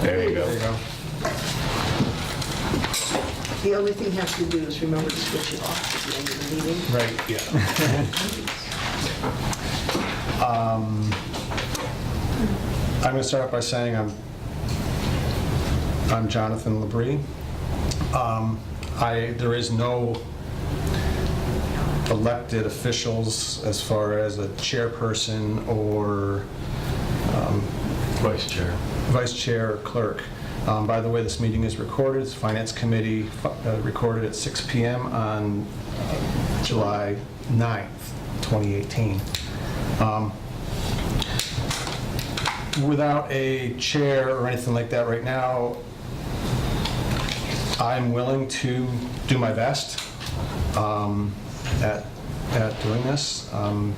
There you go. There you go. The only thing you have to do is remember to switch it off at the end of the meeting. Right. I'm going to start off by saying I'm Jonathan Labrie. There is no elected officials as far as a chairperson or Vice Chair. vice chair or clerk. By the way, this meeting is recorded. It's Finance Committee recorded at 6 p.m. on July 9th, 2018. Without a chair or anything like that right now, I'm willing to do my best at doing this. And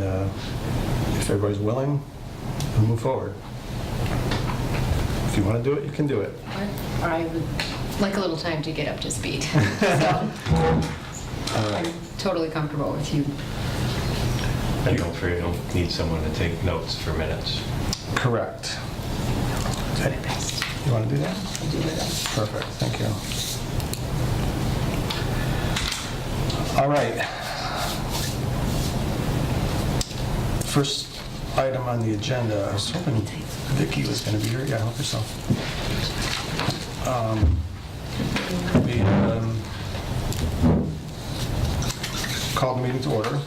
if everybody's willing, we'll move forward. If you want to do it, you can do it. Or I would like a little time to get up to speed. So, I'm totally comfortable with you. And don't forget, you don't need someone to take notes for minutes. Correct. You want to do that? I'll do that. Perfect, thank you. All right. First item on the agenda, I was hoping Vicki was going to be here. Yeah, help yourself. We called the meeting to order.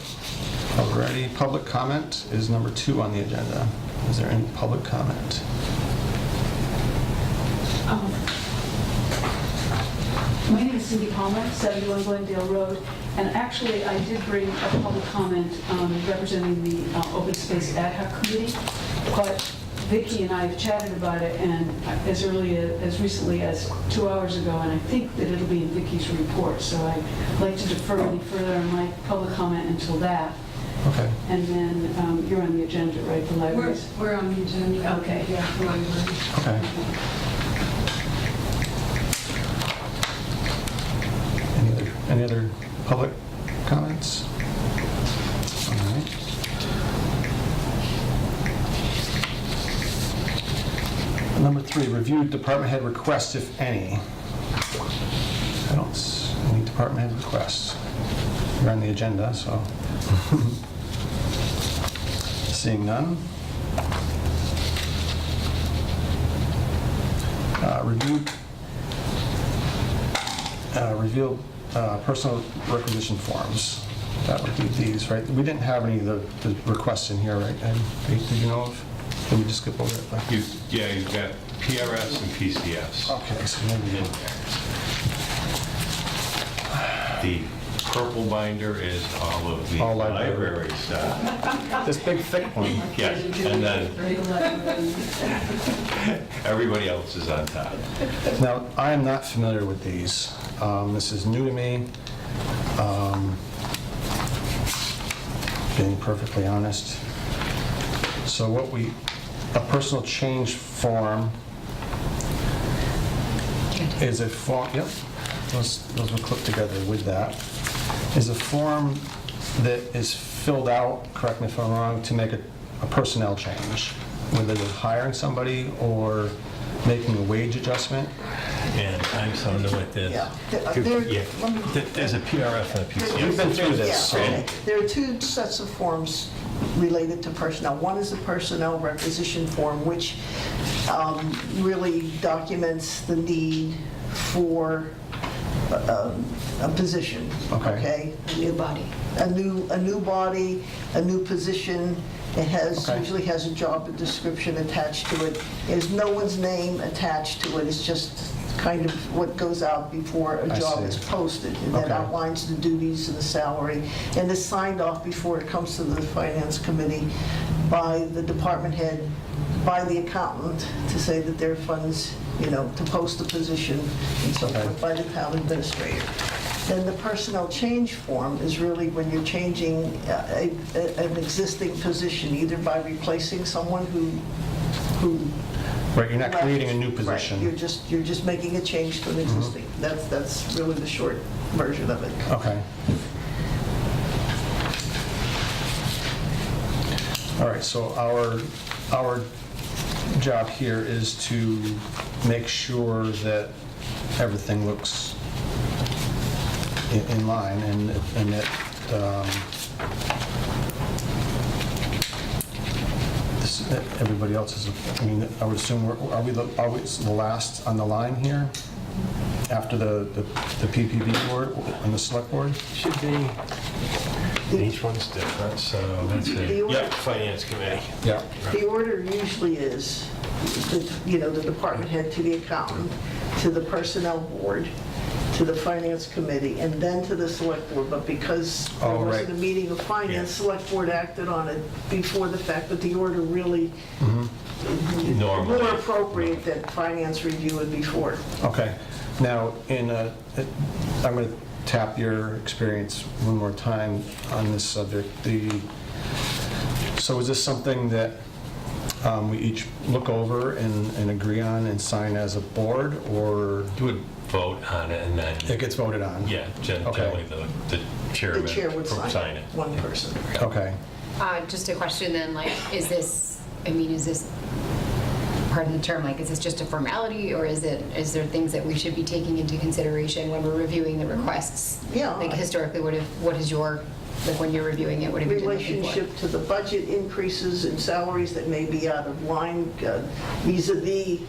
Already, public comment is number 2 on the agenda. Is there any public comment? My name is Cindy Palmer, 71 Glendale Road, and actually I did bring a public comment representing the Open Space Ad Hoc Committee, but Vicki and I have chatted about it, and as recently as 2 hours ago, and I think that it'll be in Vicki's report, so I'd like to defer any further on my public comment until that. Okay. And then you're on the agenda, right, the libraries? We're on the agenda. Okay. Yeah, the library. Okay. Any other public comments? All right. Number 3, review department head requests, if any. I don't see any department head requests. You're on the agenda, so. Seeing none. Review personal requisition forms. That would be these, right? We didn't have any of the requests in here, right? Did you know of? Did we just skip over it? Yeah, you've got PRS and PCS. Okay, so maybe in there. The purple binder is all of the All library. library stuff. this big thick one. Yeah, and then everybody else is on top. Now, I am not familiar with these. This is new to me. Being perfectly honest. So a personal change form is a form, yep, those were clipped together with that, is a form that is filled out, correct me if I'm wrong, to make a personnel change, whether they're hiring somebody or making a wage adjustment. And I'm so new at this. Yeah. There's a PRF and a PCS. You've been through this. Yeah, okay. There are 2 sets of forms related to personnel. One is the personnel requisition form, which really documents the need for a position. Okay. A new body. A new body, a new position. It usually has a job description attached to it. There's no one's name attached to it. It's just kind of what goes out before a job is posted. And that outlines the duties and the salary. And is signed off before it comes to the Finance Committee by the department head, by the accountant, to say that there are funds, to post the position and so forth, by the town administrator. Then the personnel change form is really when you're changing an existing position, either by replacing someone who Right, you're not left. creating a new position. Right, you're just making a change to an existing. That's really the short version of it. Okay. All right, so our job here is to make sure that everything looks in line and that that everybody else is, I mean, I would assume, are we the last on the line here? After the PPB board and the select board? Should be. Each one's different, so that's The it. order- Yep, Finance Committee. Yeah. The order usually is, the department head to the accountant, to the personnel board, to the finance committee, and then to the select board. But because there Oh, right. wasn't a meeting of finance, Yeah. select board acted on it before the fact, but the order really Normally. more appropriate that finance review it before. Okay. Now, I'm going to tap your experience one more time on this subject. So is this something that we each look over and agree on and sign as a board, or You would vote on it and then, it gets voted on? yeah, generally the The chairman chair would sign sign it. it, one person. Okay. Just a question then, like, is this part of the term, like, is this just a formality, or is there things that we should be taking into consideration when we're reviewing the requests? Yeah. Like historically, what is your, like, when you're reviewing it, what have you been looking for? Relationship to the budget increases in salaries that may be out of line vis-à-vis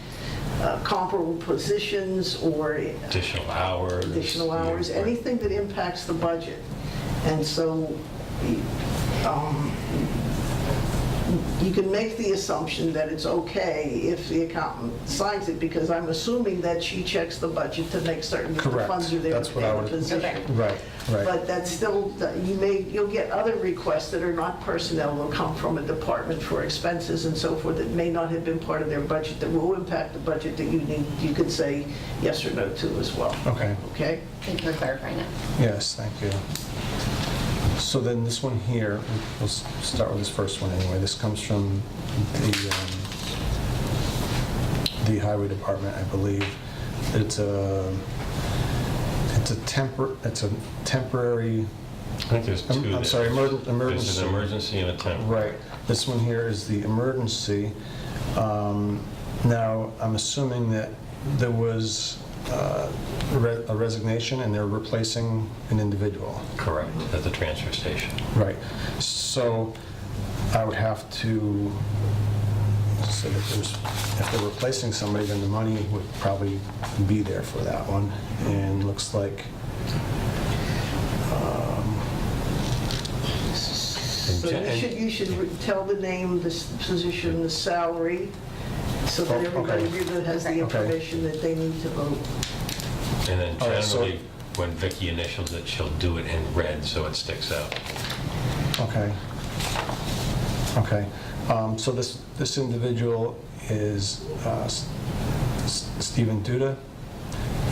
comparable positions or Additional hours. Yeah, right. anything that impacts the budget. And so you can make the assumption that it's okay if the accountant signs it, because I'm assuming that she checks the budget to make certain that the Correct. funds are there That's to what I pay the would- position. Okay. Right, right. But that's still, you'll get other requests that are not personnel, will come from a department for expenses and so forth that may not have been part of their budget, that will impact the budget that you could say yes or no to as well. Okay. Okay? Thank you for clarifying that. Yes, thank you. So then this one here, we'll start with this first one anyway. This comes from the highway department, I believe. It's a temporary, I think there's two. I'm there. sorry, There's emergency. an emergency and a temp. Right. This one here is the emergency. Now, I'm assuming that there was a resignation and they're replacing an individual. Correct, at the transfer station. Right. So I would have to say that if they're replacing somebody, then the money would probably be there for that one. And looks like, So you should tell the name, the position, the salary, so that Oh, everybody okay. really has the Okay. information that they need to vote. And then All right, so- generally, when Vicky initials it, she'll do it in red so it sticks out. okay. Okay. So this individual is Stephen Duda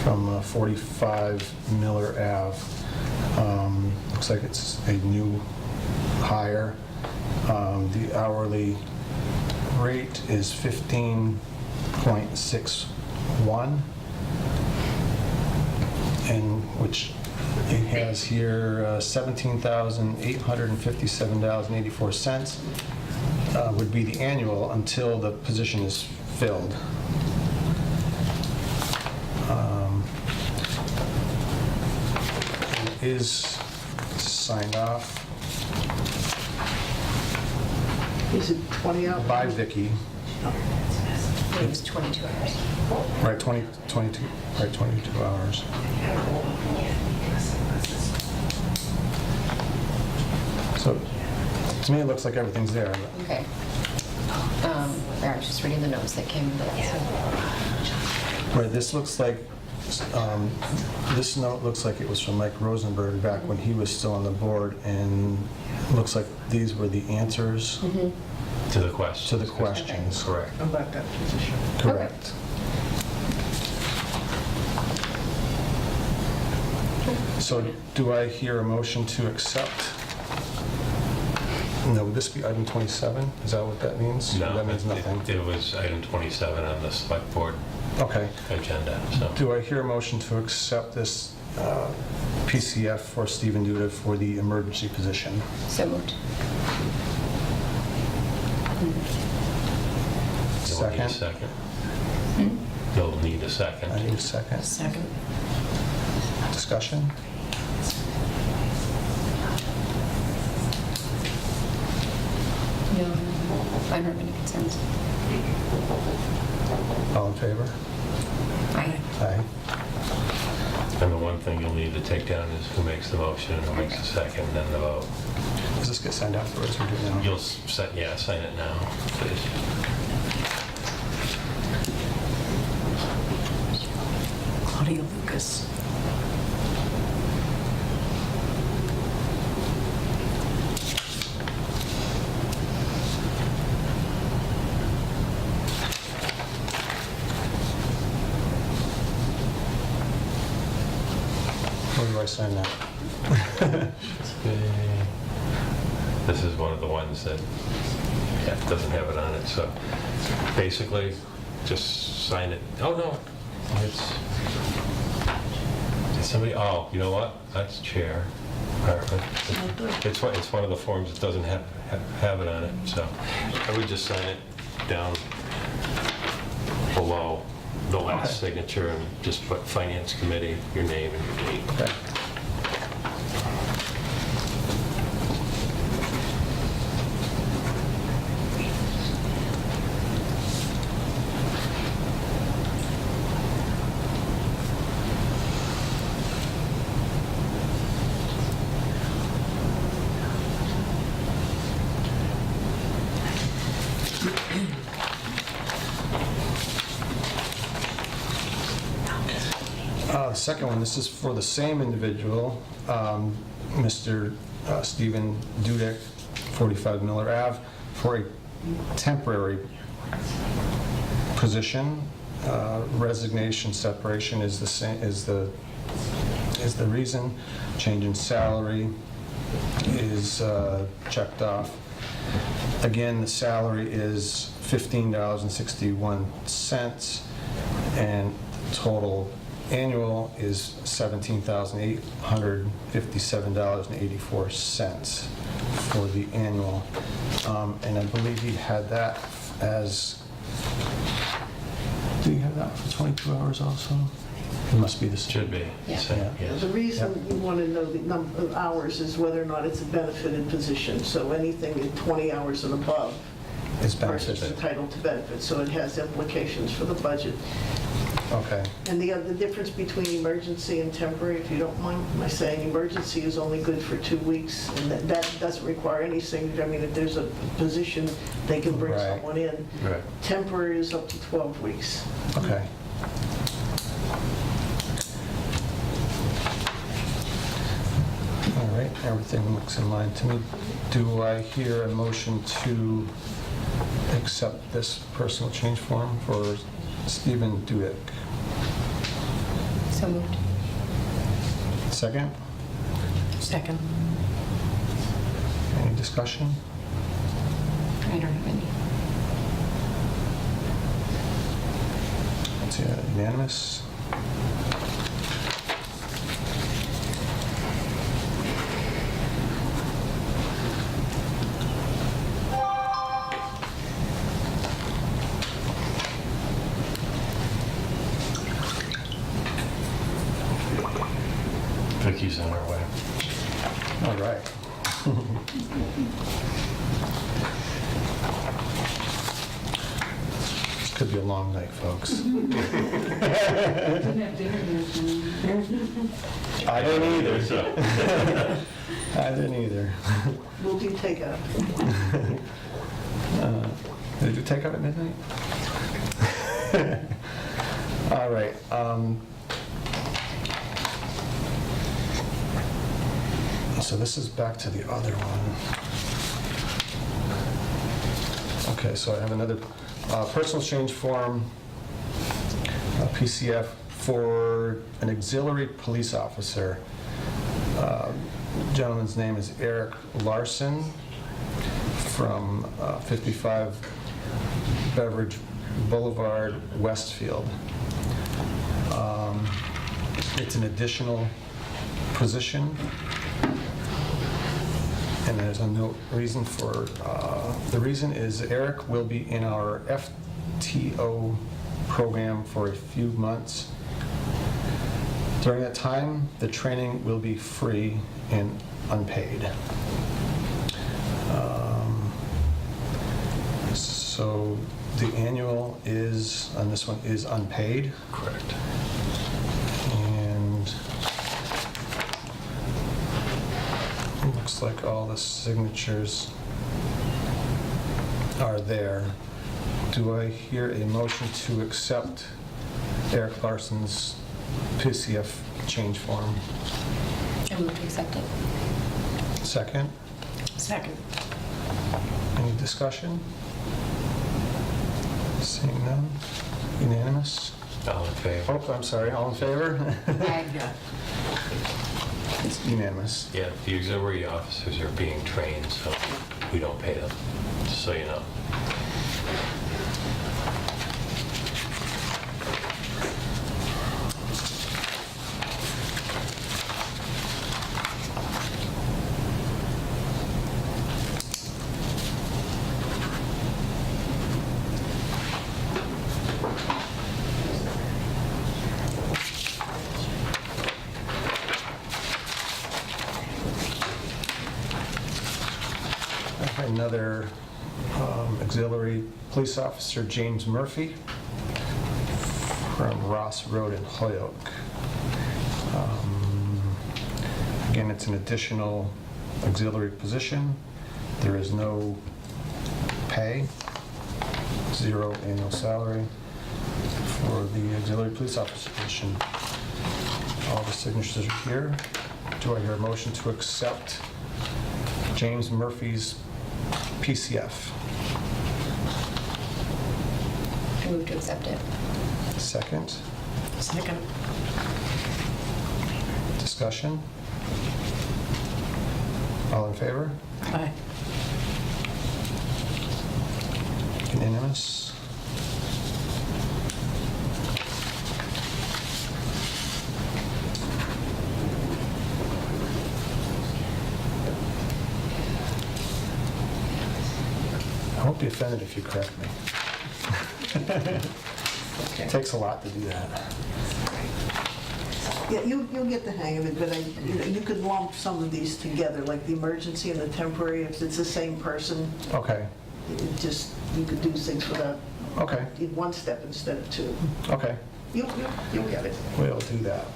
from 45 Miller Ave. Looks like it's a new hire. The hourly rate is 15.61, and which it has here $17,857.84 would be the annual until the position is filled. It is signed off Is it 20 hours? by Vicky. It was 22 hours. Right, 22 hours. So, to me, it looks like everything's there. but- Okay. I was just reading the notes that came with it. Right, this looks like, this note looks like it was from Mike Rosenberg back when he was still on the board, and looks like these were the answers To the question. to the questions. Correct. About that position. Correct. So do I hear a motion to accept? No, would this be item 27? Is that what that means? No, That means nothing. it was item 27 on the select board Okay. agenda, so. Do I hear a motion to accept this PCF for Stephen Duda for the emergency position? So moved. You want need a Second. second. You'll need a second. I need a second. Second. Discussion? No, I don't have any concerns. All in favor? Aye. Aye. And the one thing you'll need to take down is who makes the motion, who makes the second, and then the vote. Does this get signed afterwards or do it now? You'll sign it now, please. Claudia Lucas. Where do I sign that? This is one of the ones that doesn't have it on it, so basically, just sign it. Oh, no, it's somebody, oh, you know what? That's chair. It's one of the forms that doesn't have it on it, so I would just sign it down below the last signature and just put Finance Committee, your name and your date. Okay. The second one, this is for the same individual, Mr. Stephen Dudek, 45 Miller Ave, for a temporary position. Resignation, separation is the same, is the reason. Change in salary is checked off. Again, the salary is $15.61, and total annual is $17,857.84 for the annual. And I believe he had that as, do you have that for 22 hours also? It must be the same. Should be. Yeah. Same, yes. The reason you want to know the number of hours is whether or not it's a benefited position. So anything in 20 hours and above, It's the person's benefits. entitled to benefits, so it has implications for the budget. Okay. And the difference between emergency and temporary, if you don't mind my saying, emergency is only good for 2 weeks, and that doesn't require any signature. I mean, if there's a position, they can bring Right. someone in. Right. Temporary is up to 12 weeks. Okay. All right, everything looks in line to me. Do I hear a motion to accept this personal change form for Stephen Dudek? So moved. Second? Second. Any discussion? I don't have any. It's unanimous. Vicky's on her way. All right. This could be a long night, folks. Didn't have dinner there tonight. I didn't either. So, I didn't either. We'll do takeout. Did you take out at midnight? All right. So this is back to the other one. Okay, so I have another personal change form, PCF, for an auxiliary police officer. Gentleman's name is Eric Larson from 55 Beveridge Boulevard, Westfield. It's an additional position, and there's a no reason for, the reason is Eric will be in our TO program for a few months. During that time, the training will be free and unpaid. So the annual is, on this one, is unpaid. Correct. And it looks like all the signatures are there. Do I hear a motion to accept Eric Larson's PCF change form? I move to accept it. Second? Second. Any discussion? Seeing none? Unanimous? All in favor? Oh, I'm sorry, all in favor? Aye. Yeah. It's unanimous. Yeah, the auxiliary officers are being trained, so we don't pay them, just so you know. Another auxiliary police officer, James Murphy, from Ross Road in Holyoke. Again, it's an additional auxiliary position. There is no pay, 0 annual salary for the auxiliary police officer position. All the signatures are here. Do I hear a motion to accept James Murphy's PCF? I move to accept it. Second. Second. Discussion? All in favor? Aye. Unanimous? I won't be offended if you correct me. It takes a lot to do that. Yeah, you'll get the hang of it, but you could lump some of these together, like the emergency and the temporary, if it's the same person, Okay, it just, you could do things without, okay, in one step instead of two. okay. You'll get it. We'll do that.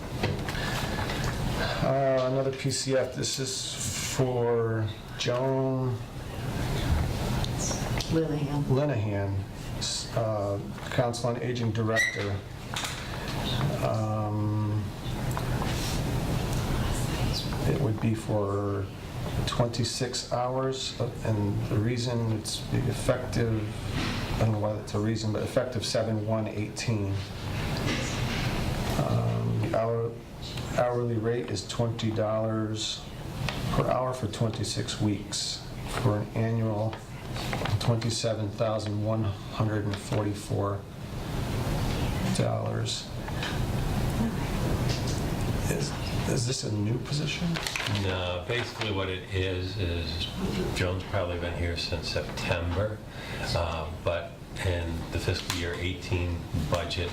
Another PCF, this is for Joan Linehan. Linehan, Council on Aging Director. It would be for 26 hours, and the reason it's effective, I don't know why that's a reason, but effective 7/1/18. The hourly rate is $20 per hour for 26 weeks, for an annual $27,144. Is this a new position? No, basically what it is Joan's probably been here since September, but in the fiscal year 18 budget,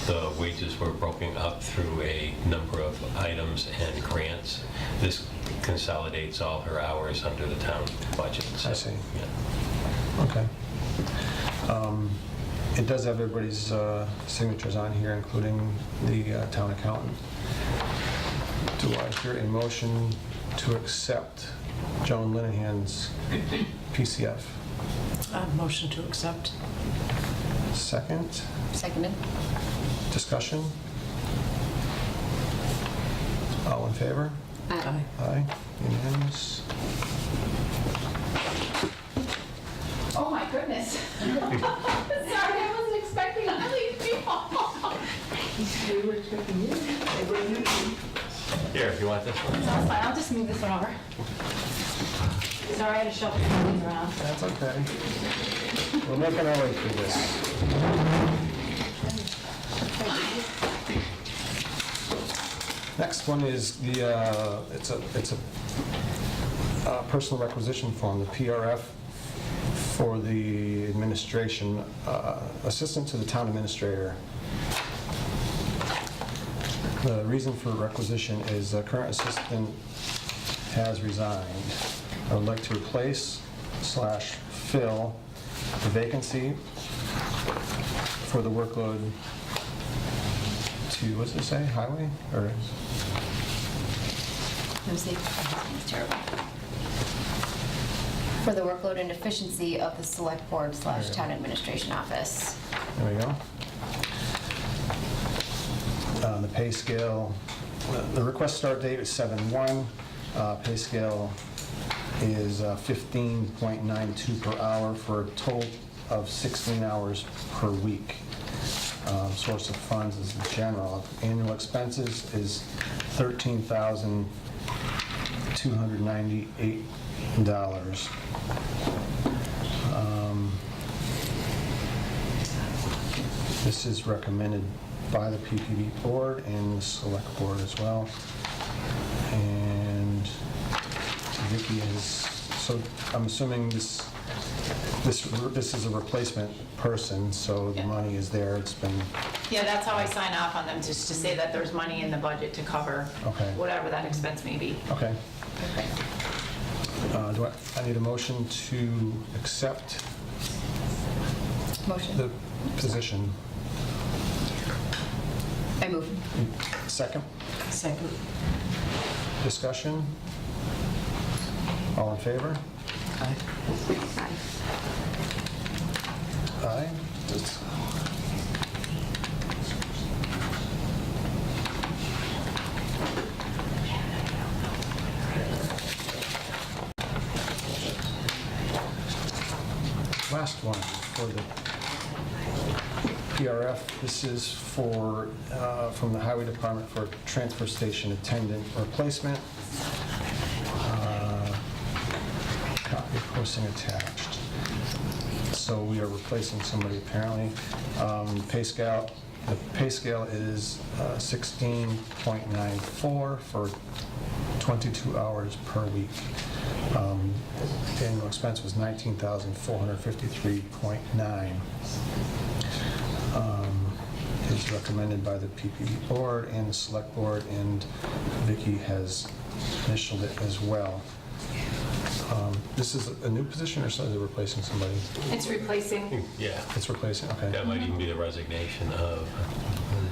the wages were broken up through a number of items and grants. This consolidates all her hours under the town budget. So, I see. yeah. Okay. It does have everybody's signatures on here, including the town accountant. Do I hear a motion to accept Joan Linehan's PCF? Motion to accept. Second. Seconded. Discussion? All in favor? Aye. Aye. Unanimous? Oh, my goodness. Sorry, I wasn't expecting all these people. We were expecting you. Here, you want this one? That's fine, I'll just move this one over. Sorry, I had to shuffle some things around. That's okay. We're making our way through this. Next one is the, it's a personal requisition form, the PRF for the administration, assistant to the town administrator. The reason for requisition is the current assistant has resigned. I would like to replace/fill the vacancy for the workload to, what's it say, highway? Or It's terrible. For the workload and efficiency of the select board / town administration office. there we go. The pay scale, the request start date is 7/1. Pay scale is 15.92 per hour for a total of 16 hours per week. Source of funds is the general. Annual expenses is $13,298. This is recommended by the PPB board and the select board as well. And Vicky is, so I'm assuming this is a replacement person, so the Yeah. money is there, it's been, Yeah, that's how I sign off on them, just to say that there's money in the budget to cover Okay. whatever that expense may be. okay. Okay. I need a motion to accept Motion. the position. I move. Second, Second. discussion? All in favor? Aye. Aye. Last one for the PRF. This is for, from the Highway Department for transfer station attendant replacement. Copy posting attached. So we are replacing somebody apparently. The pay scale is 16.94 for 22 hours per week. Annual expense was $19,453.9. Is recommended by the PPB board and the select board, and Vicky has initialed it as well. This is a new position, or is it replacing somebody? It's replacing Yeah, It's replacing, okay. that might even be the resignation of,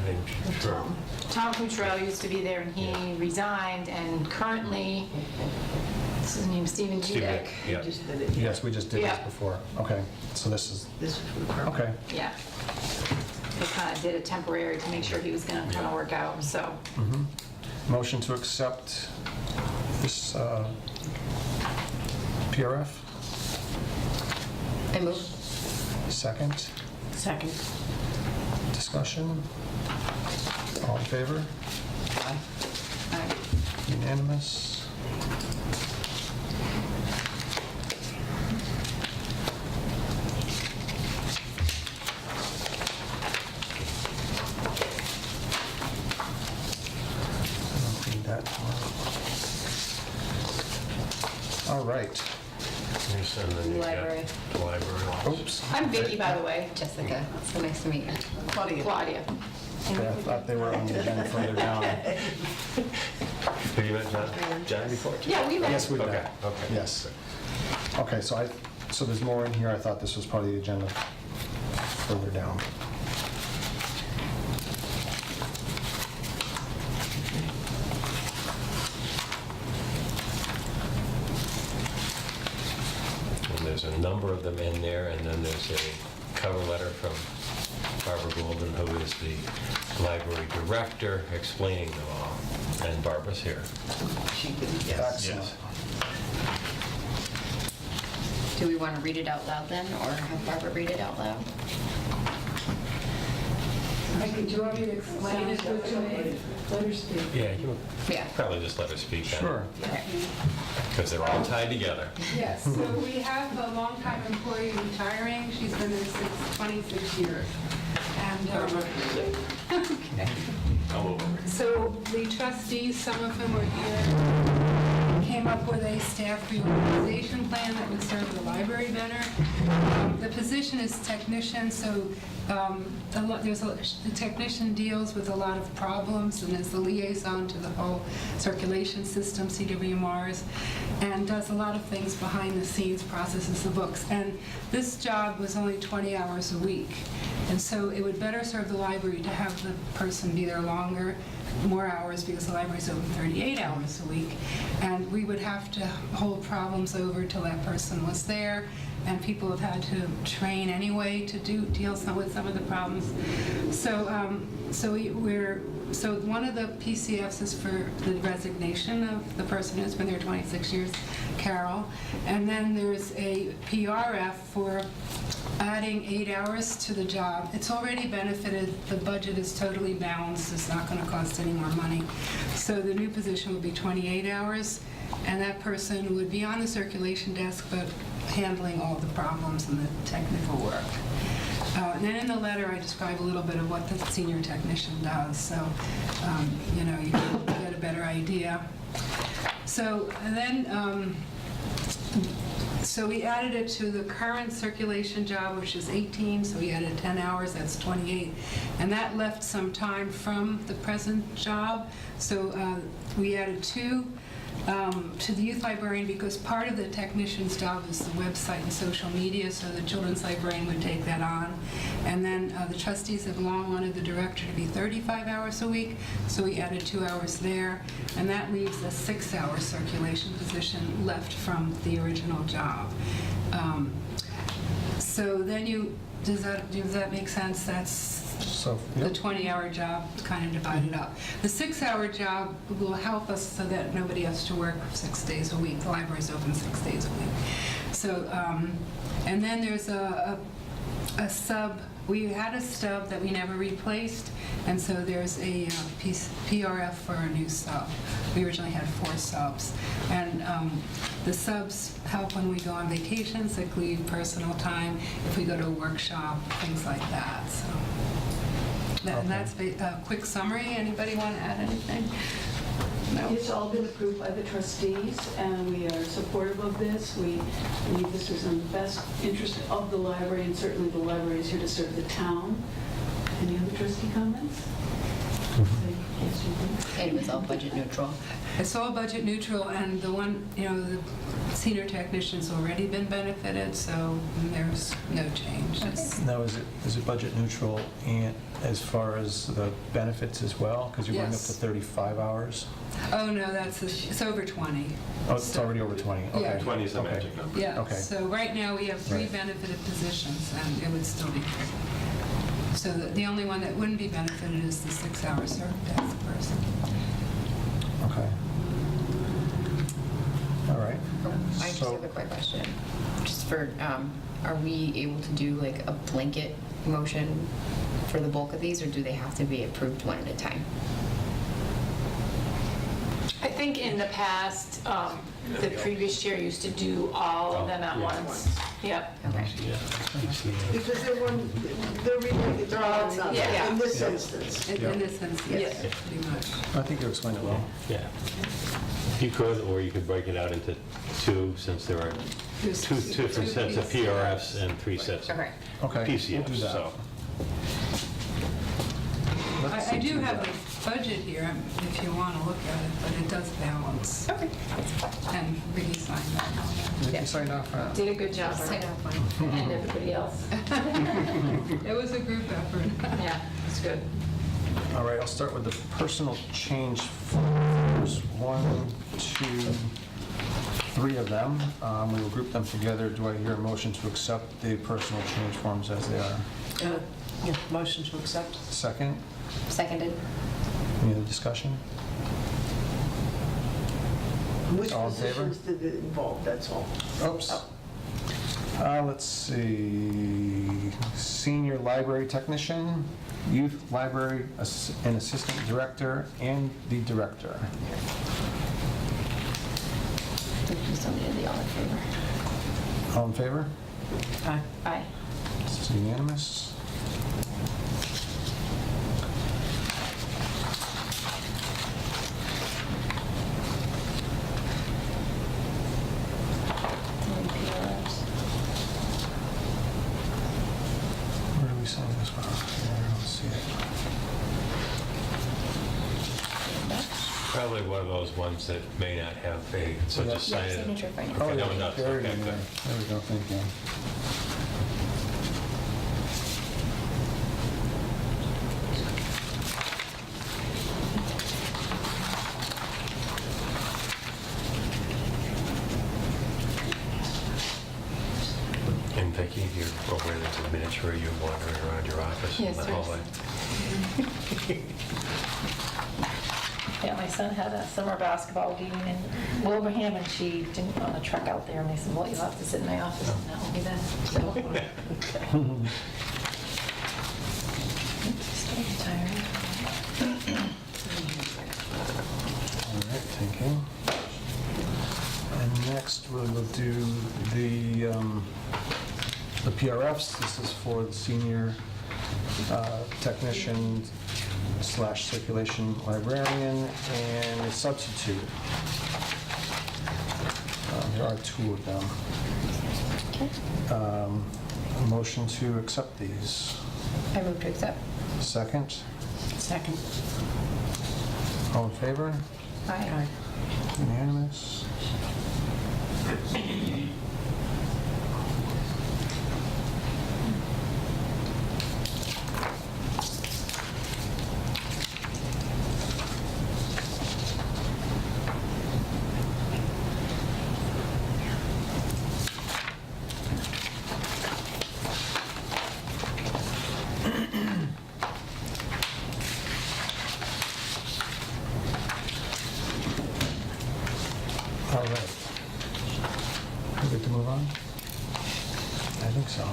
I'm sure. Tom Cutrell used to be there, and he resigned, and currently, what's his name, Stephen Dudek. Yeah. Just did it. Yes, we just did this Yeah. before. Okay, so this is, This is for the permit. okay. Yeah. They kind of did a temporary to make sure he was going to kind of work out, so. Motion to accept this PRF. I move. Second, Second. discussion. All in favor? Aye. Unanimous. I don't need that tomorrow. All right. You send the new Library. to library. Oops. I'm Vicky, by the way. Jessica, so nice to meet you. Claudia. Claudia. Okay, I thought they were on the agenda further down. Have you met John before? Yeah, we met. Yes, we did. Okay, okay. Yes. Okay, so there's more in here. I thought this was part of the agenda further down. And there's a number of them in there, and then there's a cover letter from Barbara Golden, who is the library director, explaining them all. And Barbara's here. She did, yes. Excellent. Do we want to read it out loud then, or have Barbara read it out loud? Do you want me to explain it to me? Let her speak. Yeah, you Yeah. probably just let her speak. Sure. Because they're all tied together. Yes, so we have a longtime employee retiring. She's been there since 26 years. And Come over. so the trustees, some of whom are here, came up with a staff reorganization plan that would serve the library better. The position is technician, so the technician deals with a lot of problems and is the liaison to the whole circulation system, CWMRs, and does a lot of things behind the scenes, processes the books. And this job was only 20 hours a week. And so it would better serve the library to have the person be there longer, more hours, because the library's open 38 hours a week. And we would have to hold problems over till that person was there, and people have had to train anyway to deal with some of the problems. So one of the PCFs is for the resignation of the person who's been there 26 years, Carol. And then there's a PRF for adding 8 hours to the job. It's already benefited, the budget is totally balanced, it's not going to cost any more money. So the new position will be 28 hours, and that person would be on the circulation desk, but handling all the problems and the technical work. And then in the letter, I describe a little bit of what the senior technician does, so you can get a better idea. So we added it to the current circulation job, which is 18, so we added 10 hours, that's 28. And that left some time from the present job, so we added 2 to the youth librarian, because part of the technician's job is the website and social media, so the children's librarian would take that on. And then the trustees have long wanted the director to be 35 hours a week, so we added 2 hours there, and that leaves a 6-hour circulation position left from the original job. So then does that make sense? That's So, the yep. 20-hour job kind of divided up. The 6-hour job will help us so that nobody has to work 6 days a week. The library's open 6 days a week. So, and then there's a sub. We had a stub that we never replaced, and so there's a PRF for a new sub. We originally had 4 subs, and the subs help when we go on vacation, sick leave, personal time, if we go to a workshop, things like that. So, and that's a quick summary. Anybody want to add anything? No. It's all been approved by the trustees, and we are supportive of this. We believe this is in the best interest of the library, and certainly the library is here to serve the town. Any other trustee comments? Yes, you do. And it was all budget neutral. It's all budget neutral, and the the senior technician's already been benefited, so there's no change. Now, is it budget neutral and as far as the benefits as well? Because you're going up to Yes. 35 hours? Oh, no, it's over 20. Oh, it's already over 20, Yeah. okay. 20 is the Okay. magic number. Yeah, Okay. so right now we have 3 Right. benefited positions, and it would still be 3. So the only one that wouldn't be benefited is the 6-hour served desk person. Okay. All right. I just So- have a quick question. Just for, are we able to do like a blanket motion for the bulk of these, or do they have to be approved one at a time? I think in the past, the previous chair used to do all of them at once. Yep. Okay. Because they're related to all one another yeah. in this instance. In this sense, yes, Yeah. pretty much. I think you explained it well. Yeah. You could, or you could break it out into 2, since there are There's 2 different sets of PCFs. PRFs and 3 sets of Okay. Okay, we'll do PCFs, that. so. I do have the budget here, if you want to look at it, but it does balance. Okay. And Vicky signed that. Did you sign off on it? Did a good job, Sign Mark. off on it. And everybody else. It was a group effort. Yeah, it's good. All right, I'll start with the personal change forms. 1, 2, 3 of them. We will group them together. Do I hear a motion to accept the personal change forms as they are? Yeah, motion to accept. Second, Seconded. any other discussion? Which All in favor? positions did it involve, that's all? Oops. Let's see. Senior library technician, youth library and assistant director, and the director. Somebody in the all in favor. All in favor? Aye. Aye. This is unanimous. probably one of those ones that may not have a, so Yeah. just sign it. Signature finance. Oh, Okay, yeah, no, no, there okay, we go. good. There we go, thank you. And Vicki, you're aware there's a miniature of you wandering around your office in Yes, the there is. hallway? Yeah, my son had a summer basketball game in Wilbraham, and she didn't want to truck out there, and they said, well, you'll have to sit in my office, and that will be that. So, still tired. All right, thank you. And next, we will do the PRFs. This is for the senior technician / circulation librarian and a substitute. There are two of them. A motion to accept these. I move to accept. Second. Second. All in favor? Aye. Unanimous. All right. We good to move on? I think so.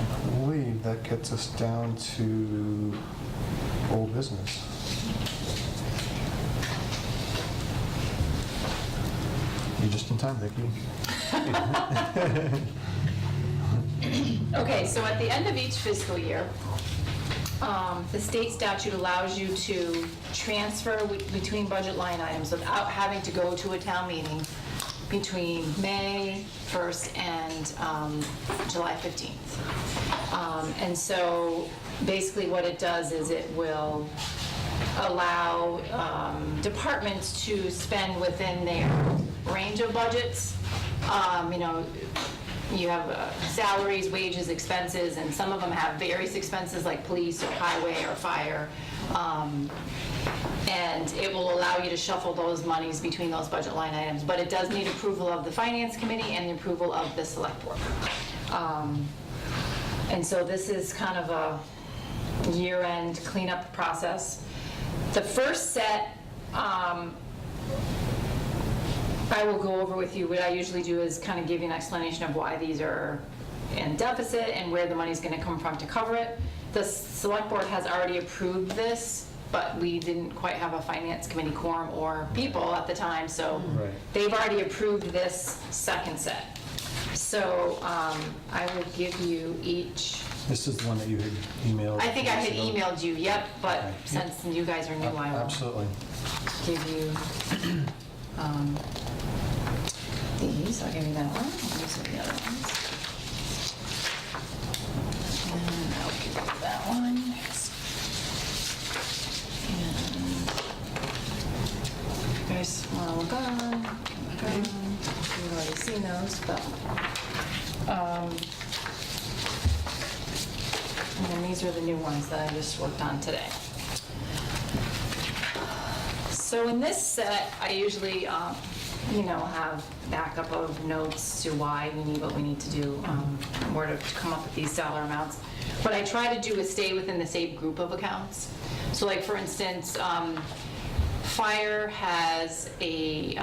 I believe that gets us down to old business. You're just in time, Vicki. Okay, so at the end of each fiscal year, the state statute allows you to transfer between budget line items without having to go to a town meeting between May 1st and July 15th. And so basically what it does is it will allow departments to spend within their range of budgets. You have salaries, wages, expenses, and some of them have various expenses like police or highway or fire. And it will allow you to shuffle those monies between those budget line items, but it does need approval of the finance committee and the approval of the select board. And so this is kind of a year-end cleanup process. The first set, I will go over with you. What I usually do is kind of give you an explanation of why these are in deficit and where the money's going to come from to cover it. The select board has already approved this, but we didn't quite have a finance committee quorum or people at the time, so Right. they've already approved this second set. So I will give you each, This is the one that you had emailed. I think I had years ago. emailed you, yep, but Okay. since you guys are new, I will Absolutely. give you these. I'll give you that one. These are the other ones. And I'll give you that one. And you guys want to look on? You've already seen those, but and then these are the new ones that I just worked on today. So in this set, I usually, have backup of notes to why we need what we need to do, where to come up with these dollar amounts. What I try to do is stay within the same group of accounts. So like, for instance, fire has a,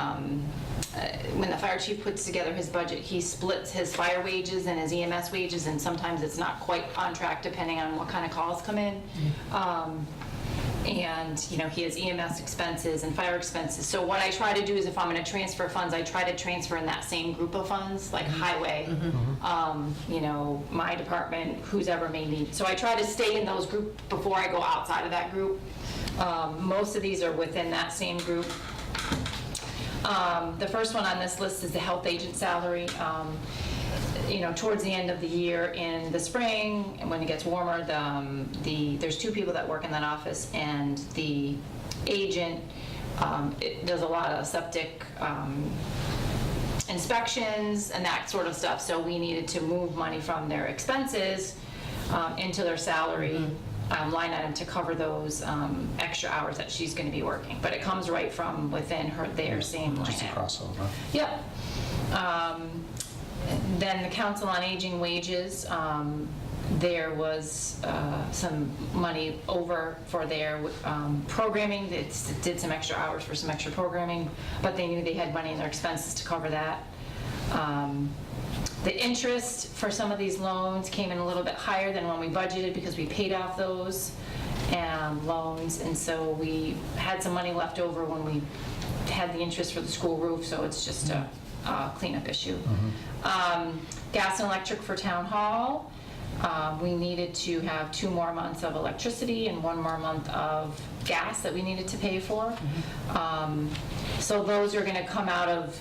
when the fire chief puts together his budget, he splits his fire wages and his EMS wages, and sometimes it's not quite on track depending on what kind of calls come in. And, he has EMS expenses and fire expenses. So what I try to do is if I'm going to transfer funds, I try to transfer in that same group of funds, like highway, my department, who's ever may need. So I try to stay in those groups before I go outside of that group. Most of these are within that same group. The first one on this list is the health agent salary. Towards the end of the year in the spring, and when it gets warmer, there's 2 people that work in that office, and the agent does a lot of septic inspections and that sort of stuff. So we needed to move money from their expenses into their salary line item to cover those extra hours that she's going to be working. But it comes right from within their same line Just a item. crossover. Yep. Then the Council on Aging wages, there was some money over for their programming. They did some extra hours for some extra programming, but they knew they had money in their expenses to cover that. The interest for some of these loans came in a little bit higher than when we budgeted because we paid off those loans, and so we had some money left over when we had the interest for the school roof, so it's just a cleanup issue. Gas and electric for town hall. We needed to have 2 more months of electricity and 1 more month of gas that we needed to pay for. So those are going to come out of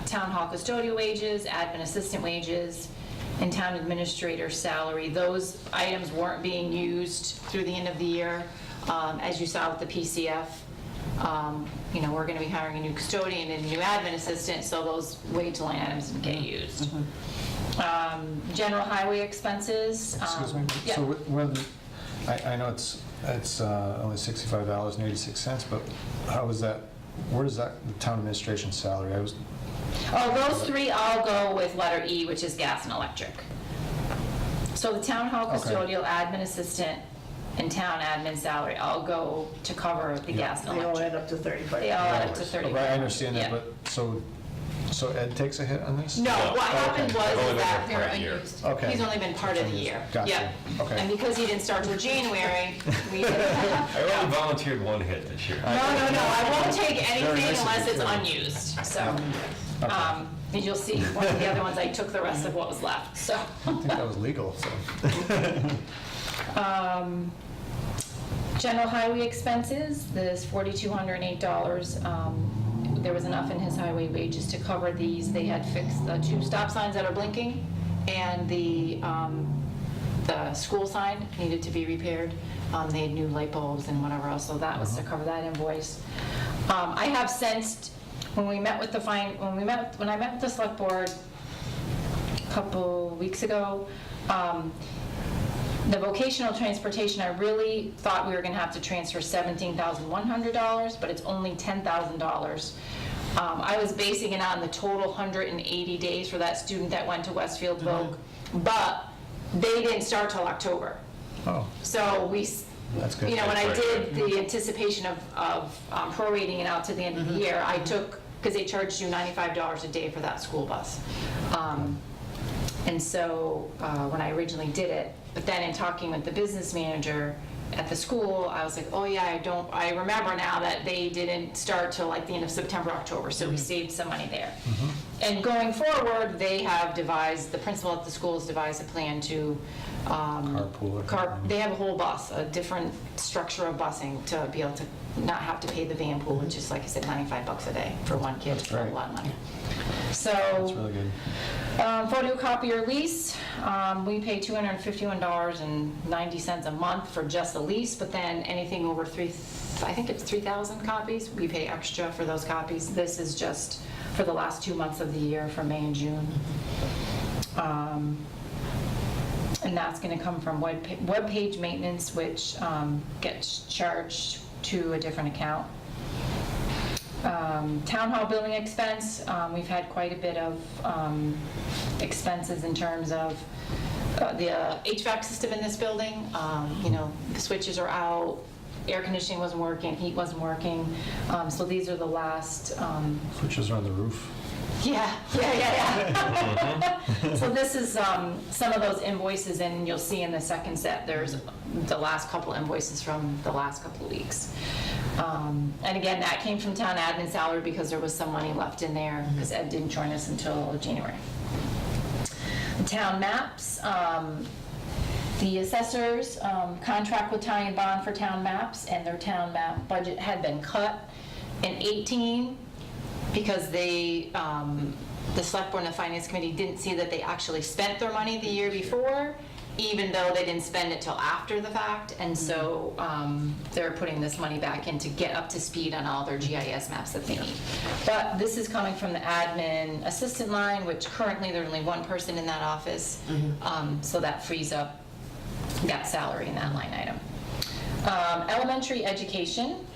town hall custodial wages, admin assistant wages, and town administrator salary. Those items weren't being used through the end of the year. As you saw with the PCF, we're going to be hiring a new custodian and a new admin assistant, so those wage line items didn't get used. General highway expenses. Excuse me? Yeah. So when, I know it's only $65.86, but how is that, where does that, the town administration salary? Those 3 all go with letter E, which is gas and electric. So the town hall custodial, admin assistant, and town admin salary all go to cover the gas and They all electric. add up to 35. They all add up to Right, 35. I understand that, Yeah. but, so Ed takes a hit on this? No, what happened was Only been that there they're for a year. unused. Okay. He's only been part of the year. Gotcha. Yep. Okay. And because he didn't start till January, we didn't. I only volunteered 1 hit this year. No, I won't take anything nice of unless you, it's too. unused, so. And you'll see, one of the other ones, I took the rest of what was left, so. I think that was legal, so. General highway expenses, there's $4,208. There was enough in his highway wages to cover these. They had fixed the 2 stop signs that are blinking, and the school sign needed to be repaired. They had new light bulbs and whatever else, so that was to cover that invoice. I have sensed, when I met with the select board a couple weeks ago, the vocational transportation, I really thought we were going to have to transfer $17,100, but it's only $10,000. I was basing it on the total 180 days for that student that went to Westfield Voc, but they didn't start till October. Oh, So that's good. when I did the anticipation of prorating it out to the end of the year, I took, because they charged you $95 a day for that school bus. And so when I originally did it, but then in talking with the business manager at the school, I was like, oh yeah, I remember now that they didn't start till like the end of September, October, so we saved some money there. And going forward, they have devised, the principal at the school has devised a plan to Carpool. they have a whole bus, a different structure of busing to be able to not have to pay the van pool, which is, like I said, $95 a day for one kid. It's a great. lot of money. So. That's really good. Photocopier lease, we pay $251.90 a month for just the lease, but then anything over 3,000 copies, we pay extra for those copies. This is just for the last 2 months of the year, for May and June. And that's going to come from web page maintenance, which gets charged to a different account. Town hall building expense, we've had quite a bit of expenses in terms of the HVAC system in this building. The switches are out, air conditioning wasn't working, heat wasn't working. So these are the last. Switches are on the roof. Yeah. So this is some of those invoices, and you'll see in the second set, there's the last couple invoices from the last couple of weeks. And again, that came from town admin salary because there was some money left in there because Ed didn't join us until January. The town maps, The assessors contract with Ty and Bond for town maps, and their town map budget had been cut in 18 because they, the select board and the finance committee didn't see that they actually spent their money the year before, even though they didn't spend it till after the fact. And so they're putting this money back in to get up to speed on all their GIS maps that they need. But this is coming from the admin assistant line, which currently there's only one person in that office. So that frees up that salary in that line item. Elementary education.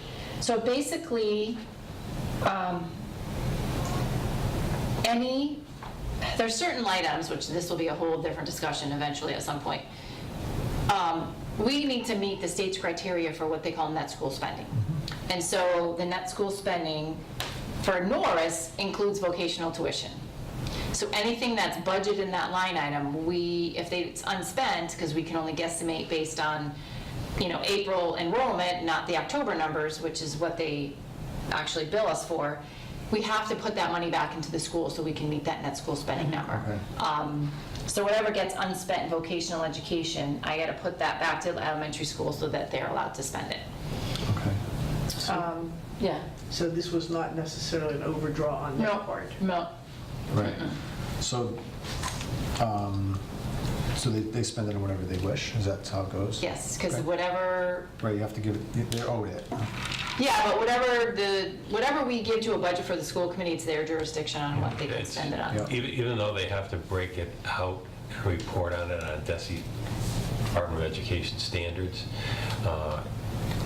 So basically, there's certain line items, which this will be a whole different discussion eventually at some point. We need to meet the state's criteria for what they call net school spending. And so the net school spending for Norris includes vocational tuition. So anything that's budgeted in that line item, if it's unspent, because we can only guesstimate based on, April enrollment, not the October numbers, which is what they actually bill us for, we have to put that money back into the school so we can meet that net school spending number. So whatever gets unspent in vocational education, I got to put that back to the elementary school so that they're allowed to spend it. Okay. Yeah. So this was not necessarily an overdraw on their part? No. Right. So, so they spend it on whatever they wish? Is that how it goes? Yes, because Okay. whatever, Right, you have to give it, they're owed it. yeah, but whatever we give to a budget for the school committee, it's their jurisdiction on what they can It's- spend it on. Yeah. Even though they have to break it out and report on it on DESI, Department of Education standards,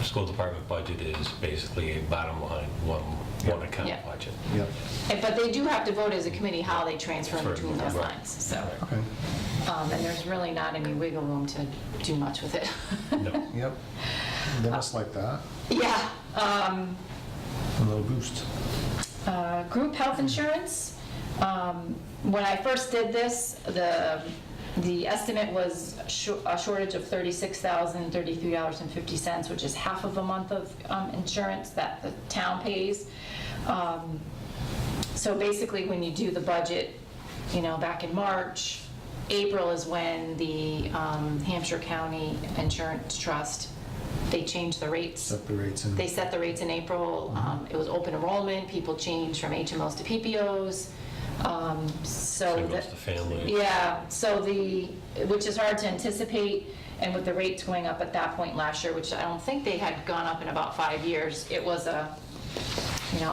school department budget is basically a bottom line, one account Yeah. budget. Yep. But they do have to vote as a committee how they transfer in Transfer, between those right. lines, so. Okay. And there's really not any wiggle room to do much with it. No. Yep. They must like that. Yeah. A little boost. Group health insurance. When I first did this, the estimate was a shortage of $36,033.50, which is half of a month of insurance that the town pays. So basically, when you do the budget, back in March, April is when the Hampshire County Insurance Trust, they changed the rates. Set the rates in. They set the rates in April. It was open enrollment. People changed from HMOs to PPOs. Same goes to family. Yeah, which is hard to anticipate, and with the rates going up at that point last year, which I don't think they had gone up in about 5 years, it was a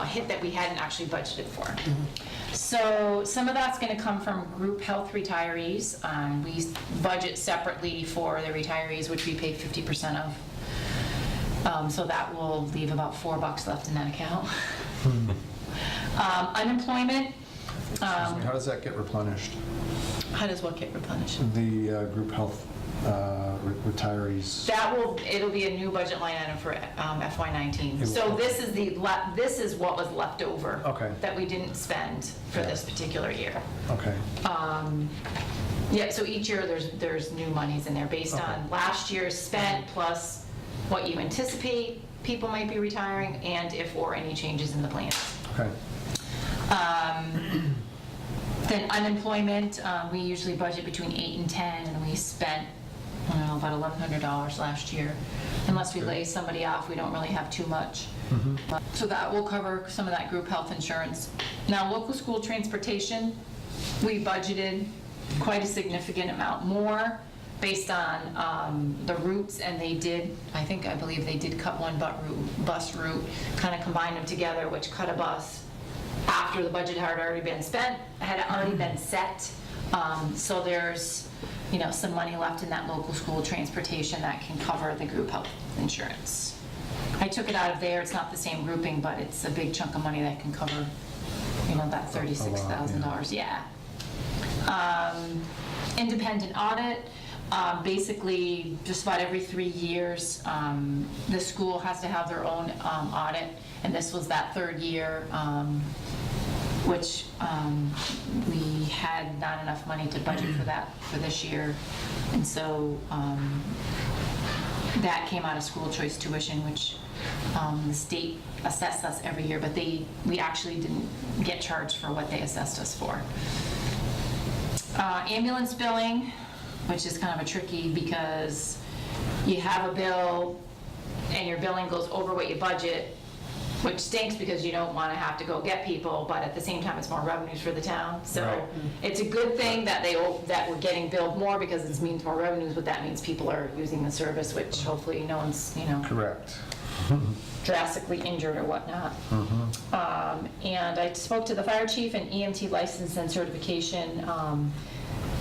hit that we hadn't actually budgeted for. So some of that's going to come from group health retirees. We budget separately for the retirees, which we pay 50% of. So that will leave about $4 left in that account. Unemployment. Excuse me, how does that get replenished? How does what get replenished? The group health retirees? It'll be a new budget line item for FY19. It So will. this is what was left over. Okay. That we didn't spend for Yeah. this particular year. Okay. Yeah, so each year there's new monies in there based on last year's spent plus what you anticipate people might be retiring and if or any changes in the plan. Okay. Then unemployment, we usually budget between 8 and 10, and we spent, about $1,100 last year. Unless we lay somebody off, we don't really have too much. So that will cover some of that group health insurance. Now, local school transportation, we budgeted quite a significant amount more based on the routes, and I believe they did cut one bus route, kind of combined them together, which cut a bus after the budget had already been spent, had already been set. So there's, some money left in that local school transportation that can cover the group health insurance. I took it out of there. It's not the same grouping, but it's a big chunk of money that can cover, that $36,000. Yeah. Independent audit. Basically, just about every 3 years, the school has to have their own audit, and this was that third year, which we had not enough money to budget for that for this year, and so that came out of school choice tuition, which the state assessed us every year, but we actually didn't get charged for what they assessed us for. Ambulance billing. which is kind of a tricky because you have a bill and your billing goes over what you budget, which stinks because you don't want to have to go get people, but at the same time, it's more revenues for the town. So Right. it's a good thing that that we're getting billed more because it means more revenues, but that means people are using the service, which hopefully no one's, Correct. drastically injured or whatnot. And I spoke to the fire chief and EMT license and certification.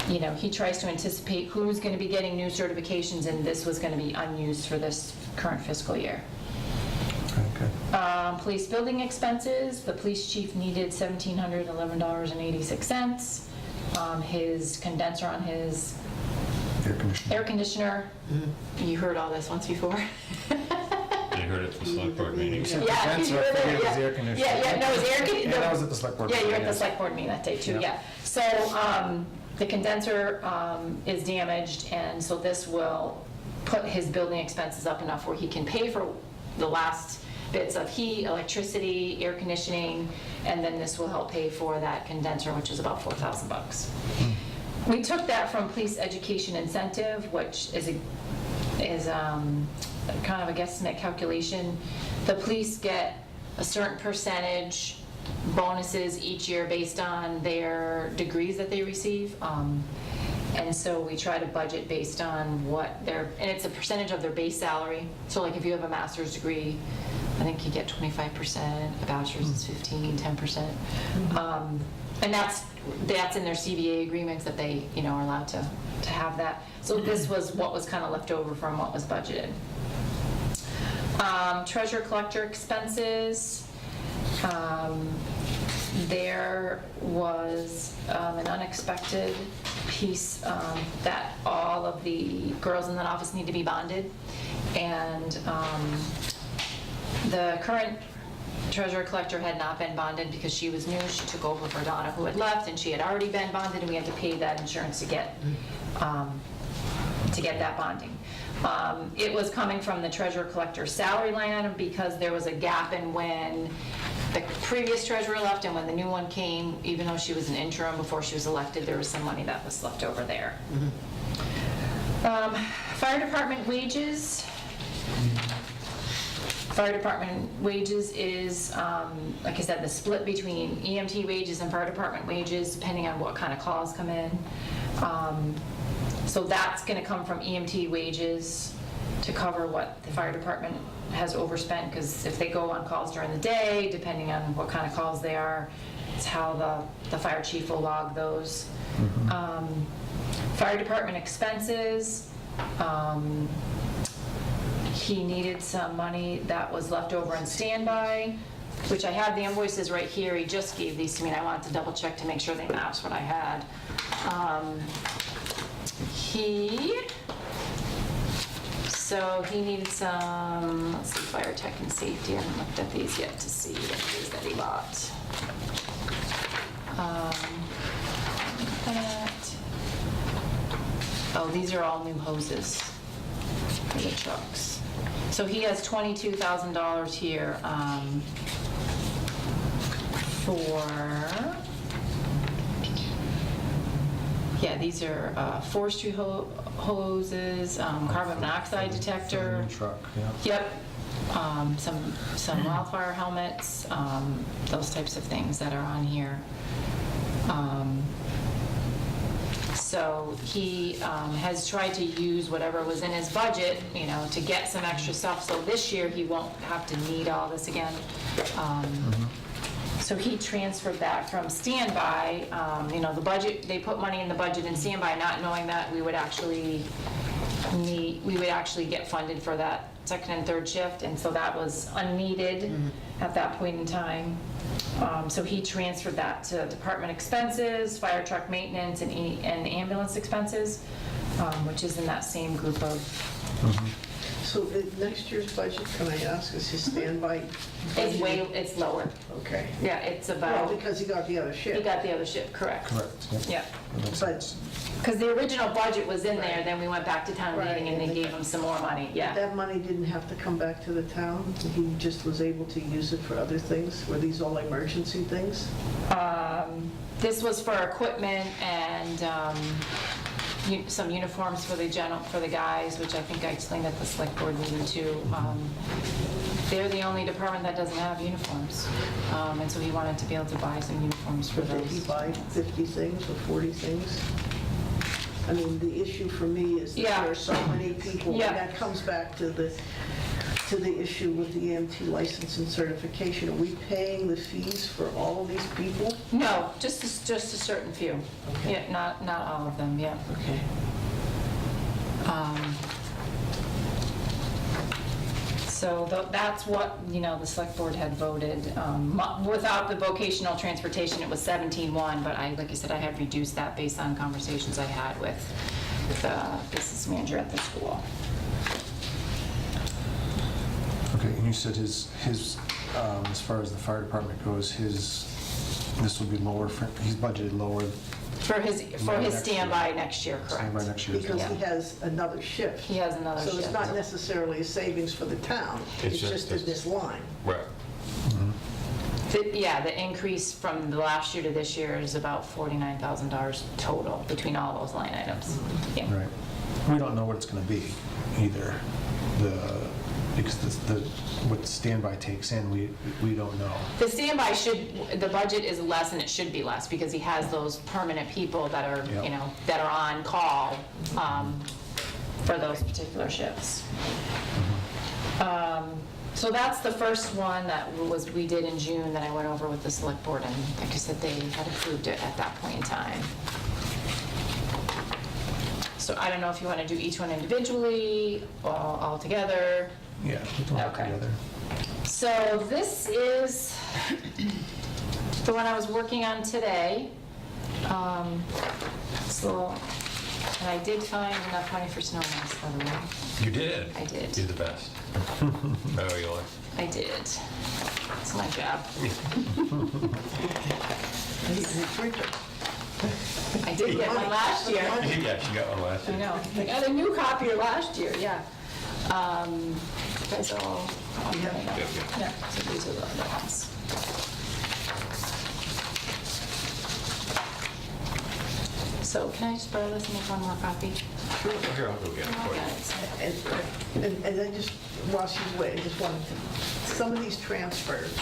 He tries to anticipate who's going to be getting new certifications, and this was going to be unused for this current fiscal year. Okay. Police building expenses, the police chief needed $1,711.86. His condenser on his air conditioner, you heard all this once before. You heard it at the select board meeting. Yeah, Condenser, you I were there, figured it was yeah. the air conditioner. Yeah, no, it was air conditioner. Yeah, that was at the select board. Yeah, you were at meeting, the yes. select board meeting that day too, Yeah. yeah. So the condenser is damaged, and so this will put his building expenses up enough where he can pay for the last bits of heat, electricity, air conditioning, and then this will help pay for that condenser, which is about $4,000. We took that from police education incentive, which is kind of a guesstimate calculation. The police get a certain percentage bonuses each year based on their degrees that they receive. And so we try to budget based on what and it's a percentage of their base salary. So like if you have a master's degree, I think you get 25%, a bachelor's is 15, 10%. And that's in their CBA agreements that they, are allowed to have that. So this was what was kind of left over from what was budgeted. Treasurer collector expenses. There was an unexpected piece that all of the girls in that office need to be bonded. And the current treasurer collector had not been bonded because she was new. She took over for Donna, who had left, and she had already been bonded, and we had to pay that insurance to get that bonding. It was coming from the treasurer collector's salary line item because there was a gap in when the previous treasurer left and when the new one came. Even though she was an interim before she was elected, there was some money that was left over there. Fire department wages. Fire department wages is, like I said, the split between EMT wages and fire department wages, depending on what kind of calls come in. So that's going to come from EMT wages to cover what the fire department has overspent, because if they go on calls during the day, depending on what kind of calls they are, it's how the fire chief will log those. Fire department expenses. He needed some money that was left over in standby, which I have the invoices right here. He just gave these to me, and I wanted to double check to make sure they matched what I had. So he needed some, let's see, fire tech and safety. I haven't looked at these yet to see what it is that he bought. Oh, these are all new hoses for the trucks. So he has $22,000 here these are forestry hoses, carbon monoxide detector. New truck, yeah. Yep. Some wildfire helmets, those types of things that are on here. So he has tried to use whatever was in his budget, to get some extra stuff. So this year he won't have to need all this again. So he transferred that from standby. The budget, they put money in the budget in standby, not knowing that we would actually get funded for that second and third shift, and so that was unneeded at that point in time. So he transferred that to department expenses, fire truck maintenance, and ambulance expenses, which is in that same group of. So next year's budget, can I ask, is his standby? It's lower. Okay. Yeah, it's Well, about. because he got the other shift. He got the other shift, correct. Correct, yeah. Yeah, That makes But sense. because the original budget was in there, then we went back to town Right, meeting and and they they gave him some more money, yeah. that money didn't have to come back to the town? He just was able to use it for other things? Were these all emergency things? This was for equipment and some uniforms for the guys, which I think I explained at the select board meeting too. They're the only department that doesn't have uniforms. And so he wanted to be able to buy some uniforms for But did he those. buy 50 things or 40 things? I mean, the issue for me is that Yeah. there are so many people, and Yeah. that comes back to the issue with the EMT license and certification. Are we paying the fees for all of these people? No, just a certain few. Okay. Yeah, not all of them, yeah. Okay. So that's what, the select board had voted. Without the vocational transportation, it was 17.1, but like I said, I had reduced that based on conversations I had with the business manager at the school. Okay, and you said his, as far as the fire department goes, this will be lower, he's budgeted lower For his Next standby next year, correct? standby next year. Because he has another shift. He has another So it's shift. not necessarily a savings for the town, It's it's just in this line. Right. The increase from the last year to this year is about $49,000 total between all those line items. Yeah. Right. We don't know what it's going to be either. Because what standby takes in, we don't know. The standby the budget is less and it should be less because he has those permanent people that are, Yep. that are on call for those particular shifts. So that's the first one that we did in June that I went over with the select board, and like I said, they had approved it at that point in time. So I don't know if you want to do each one individually or all together. Yeah, we don't have Okay. together. So this is the one I was working on today. And I did find enough money for snow masks, by the way. You did? I did. You're the best. Oh, you are. I did. It's my job. I did get one last year. Yeah, she got one last I year. know. I got a new copier last year, yeah. Guys all, yeah, so these are the other ones. So can I just borrow this and make one more copy? Sure, here, I'll go get it for you. And then just, while she's away, I just wanted to, some of these transfers,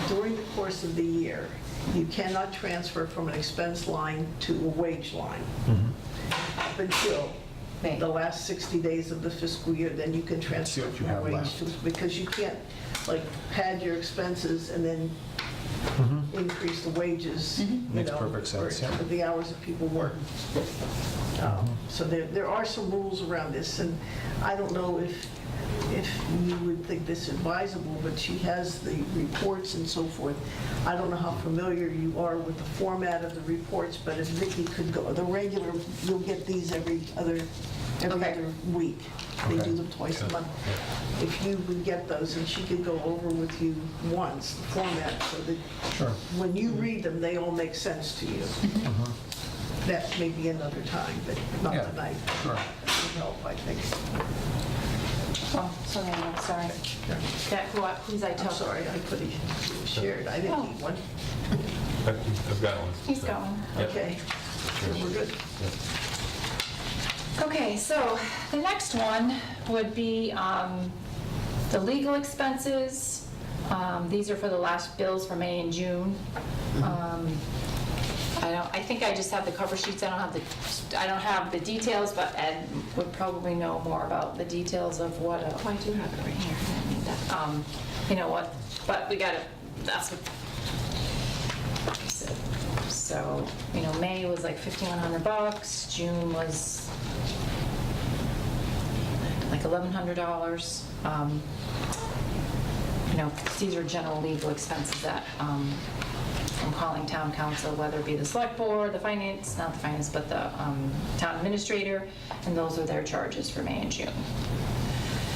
during the course of the year, you cannot transfer from an expense line to a wage line. Up until the last 60 days of the fiscal year, then you can transfer what you from have wage left. to, because you can't, like, pad your expenses and then increase the wages, Makes perfect sense, yeah. for the hours that people work. So there are some rules around this, and I don't know if you would think this advisable, but she has the reports and so forth. I don't know how familiar you are with the format of the reports, but if Vicki could go, the regular, you'll get these every other week. They do them twice a month. If you would get those, and she could go over with you once, the format, so that Sure. when you read them, they all make sense to you. That may be another time, but not Yeah, tonight. sure. That would help, I think. Oh, sorry, I'm sorry. Who's I I'm took? sorry, I put it shared, I didn't need one. I've got one. He's got one. Yep. Okay, so we're good. Okay, so the next one would be the legal expenses. These are for the last bills for May and June. I think I just have the cover sheets. I don't have the details, but Ed would probably know more about the details of what. Oh, I do have it right here. I didn't need that. You know what? But we got it. That's what. I said. So May was like $1,500. June was like $1,100. These are general legal expenses that I'm calling town council, whether it be the select board, the finance, not the finance, but the town administrator, and those are their charges for May and June.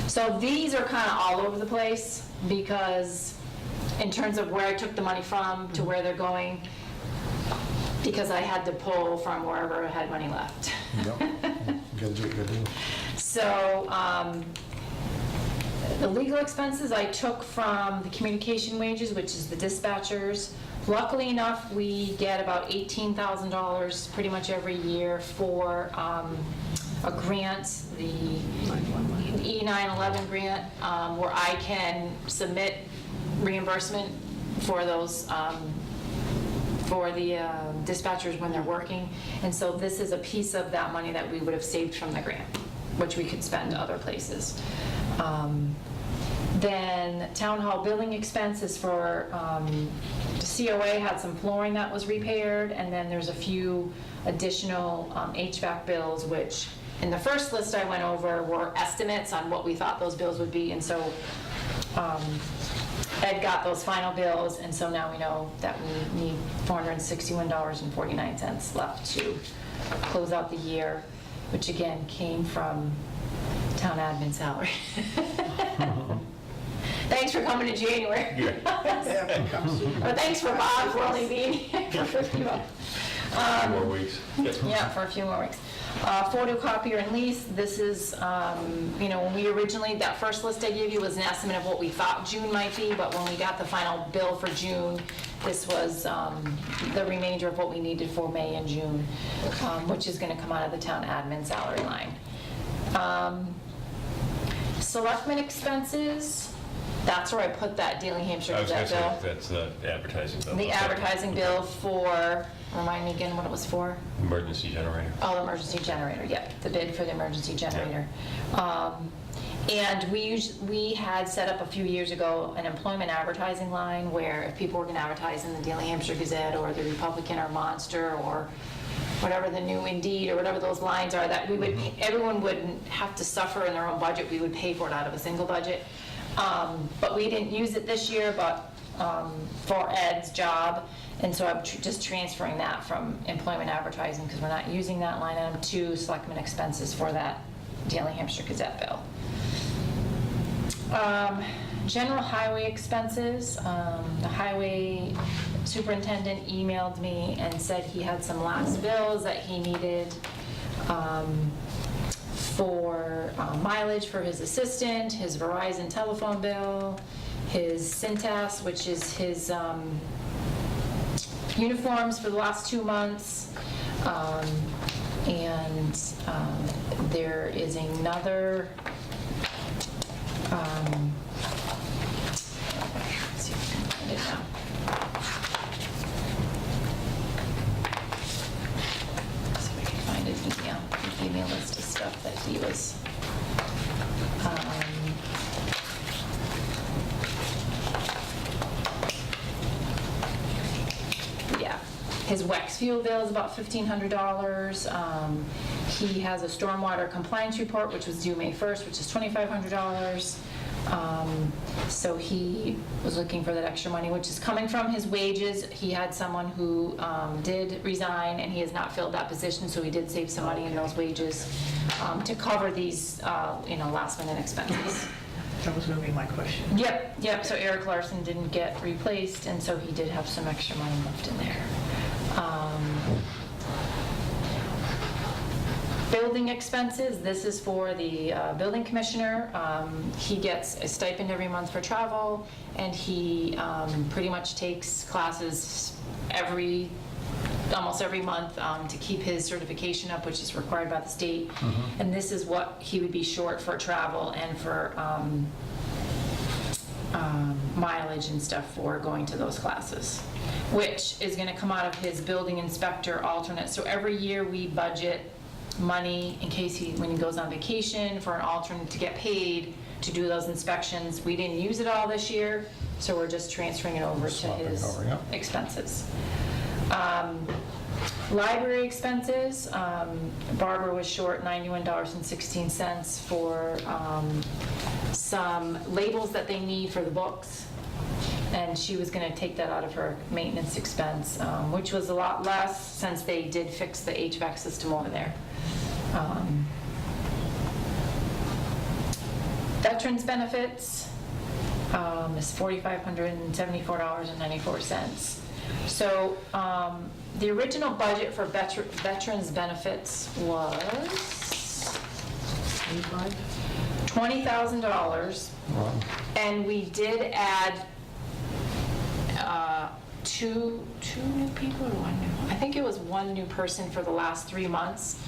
So these are kind of all over the place because in terms of where I took the money from to where they're going, because I had to pull from wherever I had money left. Yep. Good, good. So the legal expenses I took from the communication wages, which is the dispatchers, Luckily enough, we get about $18,000 pretty much every year for a grant, the E911 grant, where I can submit reimbursement for those, for the dispatchers when they're working. And so this is a piece of that money that we would have saved from the grant, which we could spend other places. Then town hall building expenses for, the COA had some flooring that was repaired, and then there's a few additional HVAC bills, which in the first list I went over were estimates on what we thought those bills would be, and so Ed got those final bills, and so now we know that we need $461.49 left to close out the year, which again came from town admin salary. Thanks for coming in January. Or thanks for Bob for only being here for a few months. More weeks. Yeah, for a few more weeks. Photocopier and lease, this is, when we originally, that first list I gave you was an estimate of what we thought June might be, but when we got the final bill for June, this was the remainder of what we needed for May and June, which is going to come out of the town admin salary line. Selectmen expenses, that's where I put that Daily Hampshire I was going Gazette to bill. say, that's the advertising bill. The advertising bill for, remind me again what it was for? Emergency generator. Oh, the emergency generator, yep, the bid for the emergency generator. And we had set up a few years ago an employment advertising line where if people were going to advertise in the Daily Hampshire Gazette or the Republican or Monster or whatever the new Indeed or whatever those lines are, that we would, everyone wouldn't have to suffer in their own budget. We would pay for it out of a single budget. But we didn't use it this year, but for Ed's job, and so I'm just transferring that from employment advertising, because we're not using that line item, to selectmen expenses for that Daily Hampshire Gazette bill. General highway expenses, the highway superintendent emailed me and said he had some last bills that he needed for mileage for his assistant, his Verizon telephone bill, his Cintas, which is his uniforms for the last 2 months, and there is another, let's see if I can find it now. So I can find it, he gave me a list of stuff that he was, yeah, his Wex fuel bill is about $1,500. He has a stormwater compliance report, which was due May 1st, which is $2,500. So he was looking for that extra money, which is coming from his wages. He had someone who did resign, and he has not filled that position, so he did save some money in those wages to cover these, last-minute expenses. That was going to be my question. Yep, so Eric Larson didn't get replaced, and so he did have some extra money left in there. Building expenses, this is for the building commissioner. He gets a stipend every month for travel, and he pretty much takes classes almost every month to keep his certification up, which is required by the state. And this is what he would be short for travel and for mileage and stuff for going to those classes, which is going to come out of his building inspector alternate. So every year we budget money in case when he goes on vacation for an alternate to get paid to do those inspections. We didn't use it all this year, so we're just transferring it over to his expenses. Library expenses, Barbara was short $91.16 for some labels that they need for the books, and she was going to take that out of her maintenance expense, which was a lot less since they did fix the HVAC system over there. Veterans benefits is $4,574.94. So the original budget for veterans benefits was $20,000, and we did add two new people or one new? I think it was one new person for the last 3 months,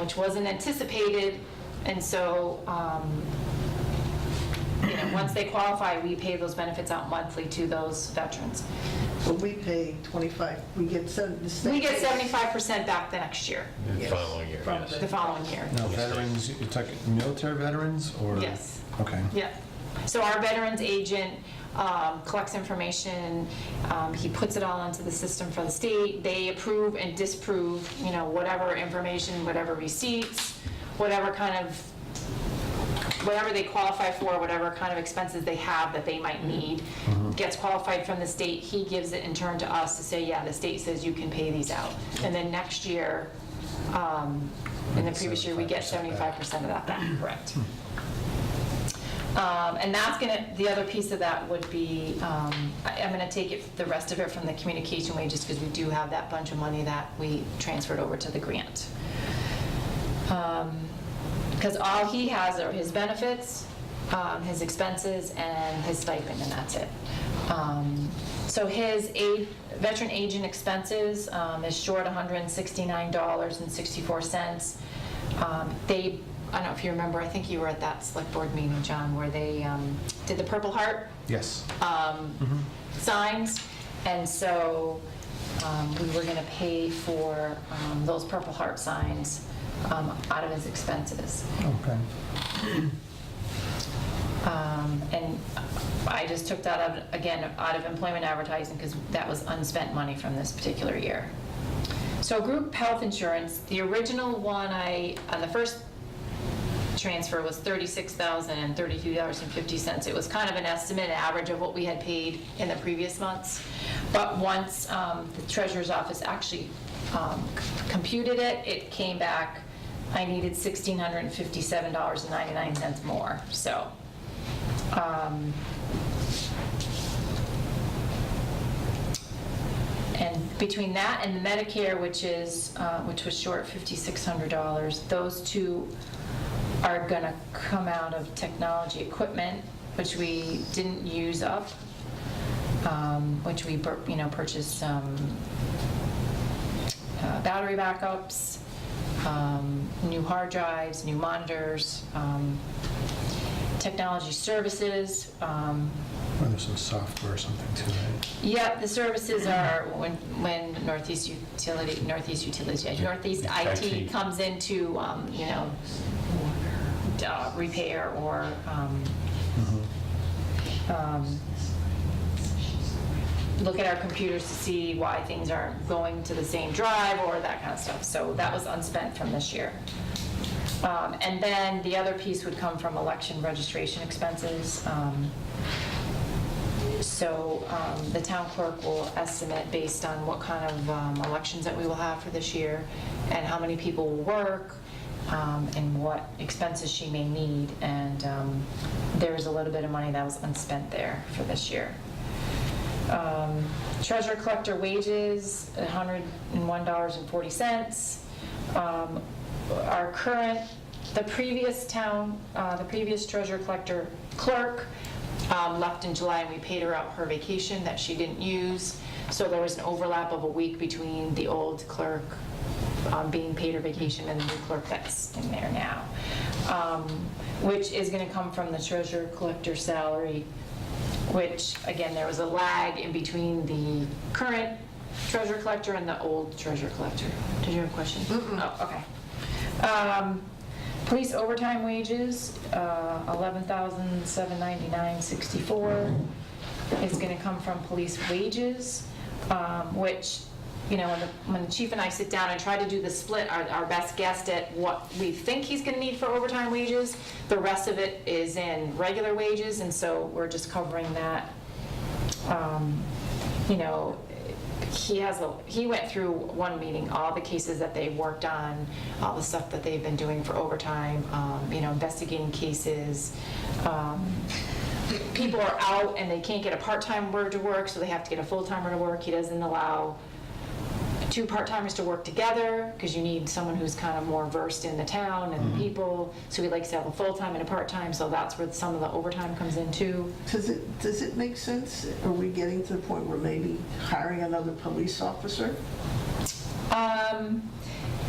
which wasn't anticipated. And so, once they qualify, we pay those benefits out monthly to those veterans. But we pay 25, we get the state. We get 75% back the next year, The Yes. following year, From yes. the following year. Now, veterans, you're talking military veterans, or? Yes. Okay. Yeah. So our veterans agent collects information, he puts it all into the system for the state. They approve and disapprove, whatever information, whatever receipts, whatever they qualify for, whatever kind of expenses they have that they might need, gets qualified from the state. He gives it in turn to us to say, yeah, the state says you can pay these out. And then next year, in the previous year, we get 75% of that back, correct. And that's the other piece of that would be, I'm gonna take the rest of it from the communication wages, because we do have that bunch of money that we transferred over to the grant. Because all he has are his benefits, his expenses, and his stipend, and that's it. So his veteran agent expenses is short $169.64. I don't know if you remember, I think you were at that select board meeting, John, where they did the Purple Heart Yes. signs. And so we were going to pay for those Purple Heart signs out of his expenses. Okay. And I just took that out of employment advertising, because that was unspent money from this particular year. So group health insurance, the original one on the first transfer was $36,032.50. It was kind of an estimate average of what we had paid in the previous months. But once the treasurer's office actually computed it, it came back, I needed $1,657.99 more. So and between that and the Medicare, which was short $5,600, those two are going to come out of technology equipment, which we didn't use up, which we purchased battery backups, new hard drives, new monitors, technology services. Or there's some software or something too, right? Yeah, the services are when Northeast IT comes into, repair or look at our computers to see why things aren't going to the same drive or that kind of stuff. So that was unspent from this year. And then the other piece would come from election registration expenses. So the town clerk will estimate based on what kind of elections that we will have for this year and how many people will work and what expenses she may need. And there's a little bit of money that was unspent there for this year. Treasurer collector wages, $101.40. The previous treasurer collector clerk left in July, and we paid her out her vacation that she didn't use. So there was an overlap of a week between the old clerk being paid her vacation and the new clerk that's in there now, which is going to come from the treasurer collector salary, which, again, there was a lag in between the current treasurer collector and the old treasurer collector. Did you have a question? Oh, okay. Police overtime wages, $11,799.64 is going to come from police wages, which, when the chief and I sit down and try to do the split, our best guess at what we think he's going to need for overtime wages, the rest of it is in regular wages, and so we're just covering that. He went through one meeting, all the cases that they've worked on, all the stuff that they've been doing for overtime, investigating cases. People are out and they can't get a part-timer to work, so they have to get a full-timer to work. He doesn't allow two part-timers to work together, because you need someone who's kind of more versed in the town and the people. So he likes to have a full-time and a part-time, so that's where some of the overtime comes in too. Does it make sense? Are we getting to the point where maybe hiring another police officer?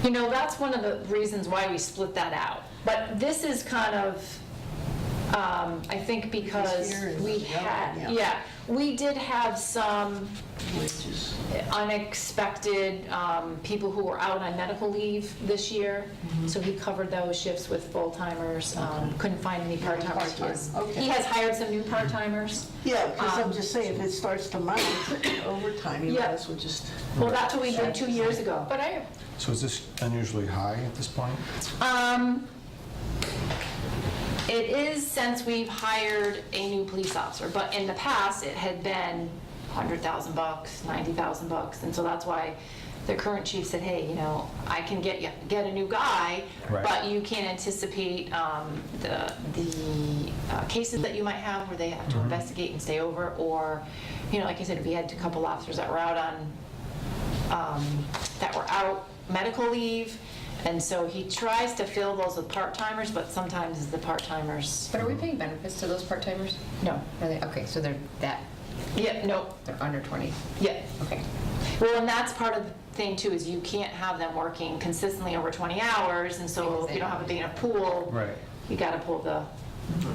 You know, that's one of the reasons why we split that out. But this is kind of, I think because This year is we the had, other, yeah, we did have some Wages. unexpected people who were out on medical leave this year. So he covered those shifts with full-timers, couldn't find any part-timers. Part-time, okay. He has hired some new part-timers. Yeah, because I'm just saying, if it starts to mount overtime, you might Yeah. as well just. Well, that's what we did 2 years ago. But I, So is this unusually high at this point? It is since we've hired a new police officer, but in the past, it had been $100,000, $90,000, and so that's why the current chief said, hey, you know, I can get a new guy, Right. but you can't anticipate the cases that you might have where they have to investigate and stay over, or, you know, like I said, if we had a couple officers that were out medical leave, and so he tries to fill those with part-timers, but sometimes the part-timers, but are we paying benefits to those part-timers? no. Are they, okay, so they're Yeah, no, they're under 20. yeah. Okay. Well, and that's part of the thing too, is you can't have them working consistently over 20 hours, and so if you don't have a big enough pool, Right. you gotta pull the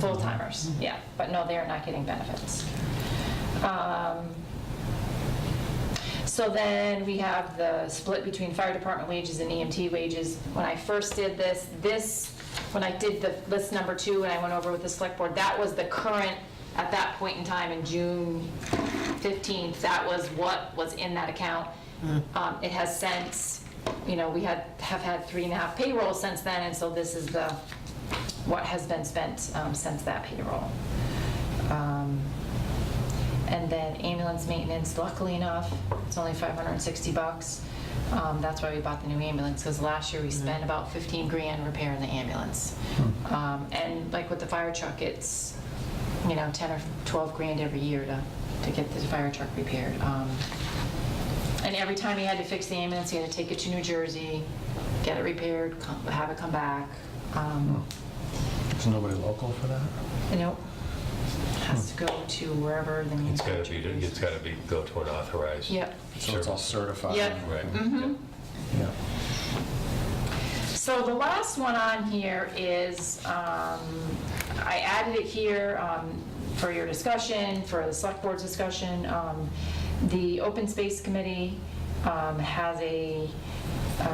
full-timers, yeah. But no, they are not getting benefits. So then we have the split between fire department wages and EMT wages. When I first did when I did the list number 2 and I went over with the select board, that was the current, at that point in time in June 15th, that was what was in that account. It has since, you know, we have had 3.5 payrolls since then, and so this is what has been spent since that payroll. And then ambulance maintenance, luckily enough, it's only $560. That's why we bought the new ambulance, because last year we spent about 15 grand repairing the ambulance. And like with the fire truck, it's, you know, 10 or 12 grand every year to get the fire truck repaired. And every time he had to fix the ambulance, he had to take it to New Jersey, get it repaired, have it come back. Is nobody local for that? You know, has to go to wherever the means. It's gotta be, go to an authorized. Yep. So it's all certified? Yep. Right. Mm-hmm. Yeah. So the last one on here is, I added it here for your discussion, for the select board's discussion. The Open Space Committee has a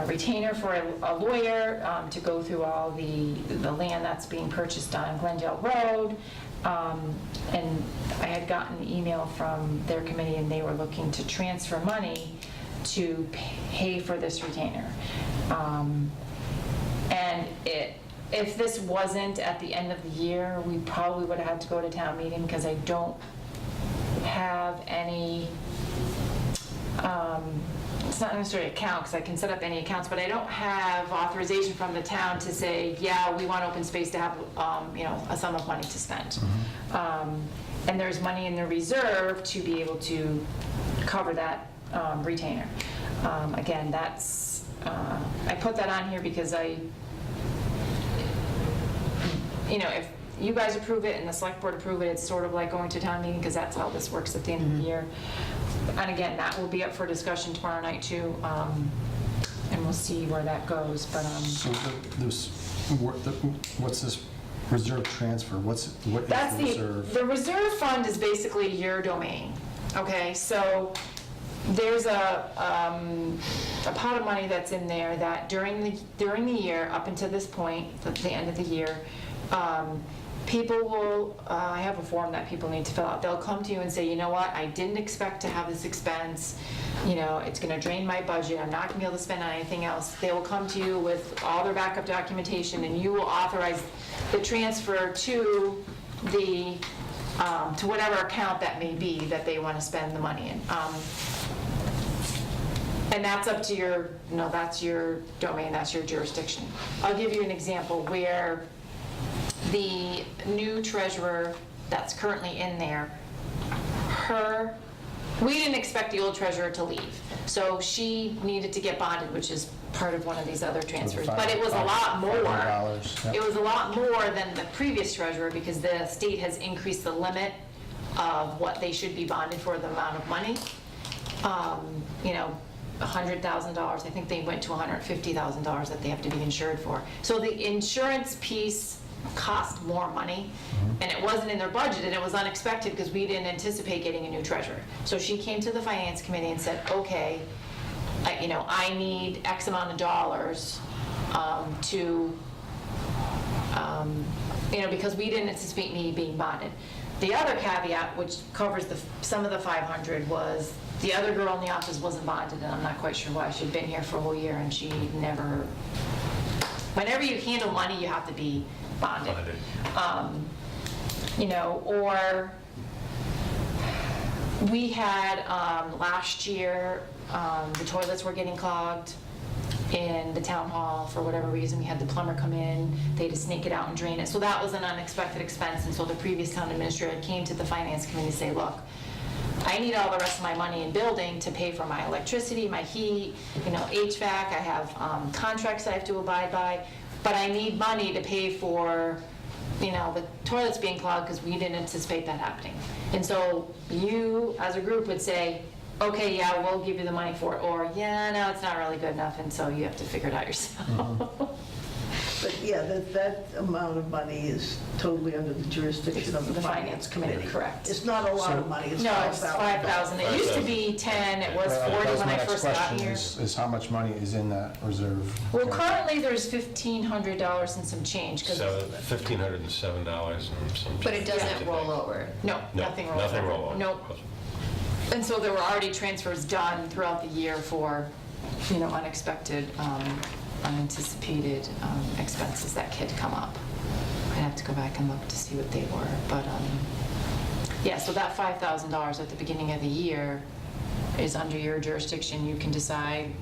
retainer for a lawyer to go through all the land that's being purchased on Glendale Road. And I had gotten an email from their committee, and they were looking to transfer money to pay for this retainer. And if this wasn't at the end of the year, we probably would have had to go to town meeting, because I don't have any, it's not necessarily account, because I can set up any accounts, but I don't have authorization from the town to say, yeah, we want open space to have, you know, a sum of money to spend. And there's money in the reserve to be able to cover that retainer. Again, that's, I put that on here because you know, if you guys approve it and the select board approve it, it's sort of like going to town meeting, because that's how this works at the end of the year. And again, that will be up for discussion tomorrow night too, and we'll see where that goes, but. So what's this reserve transfer? What is That's the reserve? The reserve fund is basically your domain, okay? So there's a pot of money that's in there that during the year, up until this point, the end of the year, people will, I have a form that people need to fill out. They'll come to you and say, you know what, I didn't expect to have this expense. You know, it's gonna drain my budget. I'm not gonna be able to spend on anything else. They will come to you with all their backup documentation, and you will authorize the transfer to the, to whatever account that may be that they wanna spend the money in. And that's up to your, you know, that's your domain, that's your jurisdiction. I'll give you an example where the new treasurer that's currently in there, her we didn't expect the old treasurer to leave. So she needed to get bonded, which is part of one of these other transfers. But it was a lot more. $500, yep. It was a lot more than the previous treasurer because the state has increased the limit of what they should be bonded for, the amount of money. You know, $100,000, I think they went to $150,000 that they have to be insured for. So the insurance piece cost more money, and it wasn't in their budget, and it was unexpected because we didn't anticipate getting a new treasurer. So she came to the finance committee and said, okay, I need X amount of dollars because we didn't anticipate me being bonded. The other caveat, which covers some of the 500, was the other girl in the office wasn't bonded, and I'm not quite sure why. She'd been here for a whole year, and she never, whenever you handle money, you have to be bonded. Or we had, last year, the toilets were getting clogged in the town hall for whatever reason. We had the plumber come in, they had to snake it out and drain it. So that was an unexpected expense, and so the previous town administrator came to the finance committee to say, look, I need all the rest of my money in building to pay for my electricity, my heat, HVAC, I have contracts I have to abide by, but I need money to pay for, the toilets being clogged because we didn't anticipate that happening. And so you, as a group, would say, okay, yeah, we'll give you the money for it, or yeah, no, it's not really good enough, and so you have to figure it out yourself. But yeah, that amount of money is totally under the jurisdiction of the finance committee. Correct. It's not a lot of money, it's No, it's $5,000. $5,000. It used to be 10, it was 40 when I first got here. Is how much money is in that reserve? Well, currently, there's $1,500 and some change. So $1,507 and some. But it doesn't roll over. No, nothing rolls over. Nothing roll over. Nope. And so there were already transfers done throughout the year for, unexpected, unanticipated expenses that could come up. I'd have to go back and look to see what they were. But, yeah, so that $5,000 at the beginning of the year is under your jurisdiction. You can decide,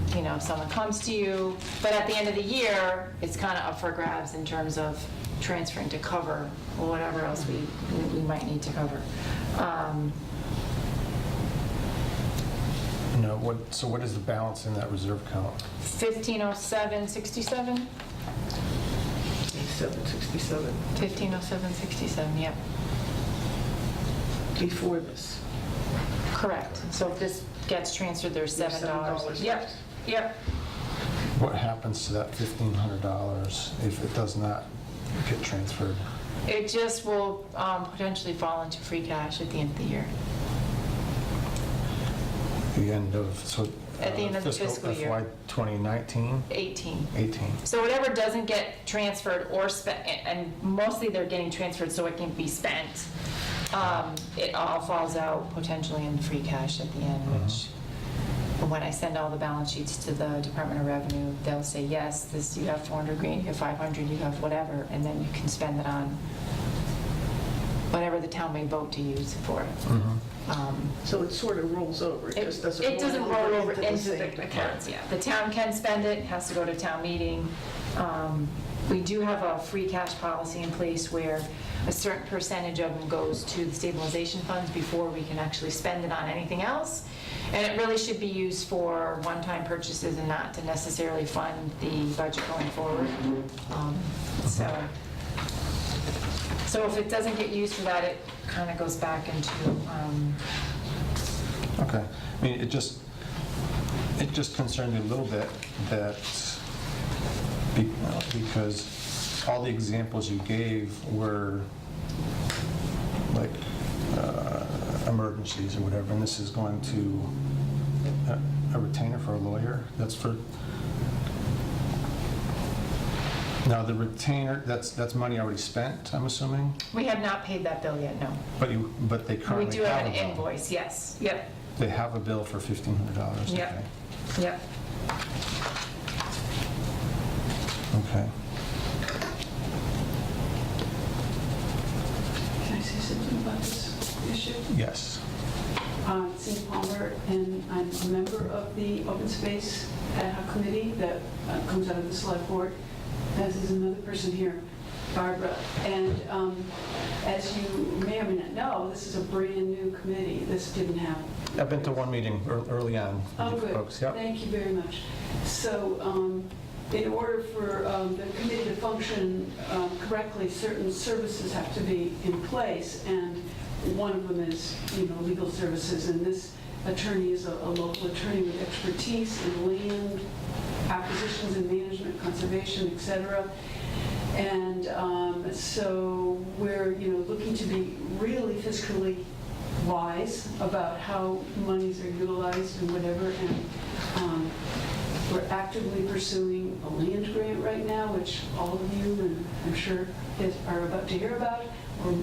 if someone comes to you. But at the end of the year, it's kind of up for grabs in terms of transferring to cover whatever else we might need to cover. So what is the balance in that reserve count? 150767? 767 150767, yep. before this. Correct. So if this gets transferred, there's There's $7. Yep, yep. What happens to that $1,500 if it does not get transferred? It just will potentially fall into free cash at the end of the year. The end of, At the end of the fiscal year. FY 2019? 18. 18. So whatever doesn't get transferred or spent, and mostly they're getting transferred so it can be spent, it all falls out potentially in free cash at the end, which when I send all the balance sheets to the Department of Revenue, they'll say, yes, this, you have 400 grand, you have 500, you have whatever, and then you can spend it on whatever the town may vote to use for it. So it sort of rolls over, it just doesn't It doesn't roll over the into same the accounts, yeah. The town can spend it, has to go to town meeting. We do have a free cash policy in place where a certain percentage of them goes to the stabilization funds before we can actually spend it on anything else. And it really should be used for one-time purchases and not to necessarily fund the budget going forward. So if it doesn't get used for that, it kind of goes back into, Okay. I mean, it just concerned me a little bit that, because all the examples you gave were like emergencies or whatever, and this is going to a retainer for a lawyer. That's for. Now, the retainer, that's money already spent, I'm assuming? we have not paid that bill yet, no. But they We currently do have have an a bill. invoice, yes, yep, They have a bill for $1,500. Yep. yep. Okay. Can I say something about this issue? Yes. Cindy Palmer, and I'm a member of the Open Space Ad Hoc Committee that comes out of the Select Board, as is another person here. Barbara. And as you may or may not know, this is a brand-new committee. This didn't have... I've been to one meeting early on Oh, with you good. folks. Yep. Thank you very much. So in order for the committee to function correctly, certain services have to be in place, and one of them is, legal services. And this attorney is a local attorney with expertise in land acquisitions and management, conservation, et cetera. And so we're, looking to be really fiscally wise about how monies are utilized and whatever. And we're actively pursuing a land grant right now, which all of you, and I'm sure, are about to hear about, or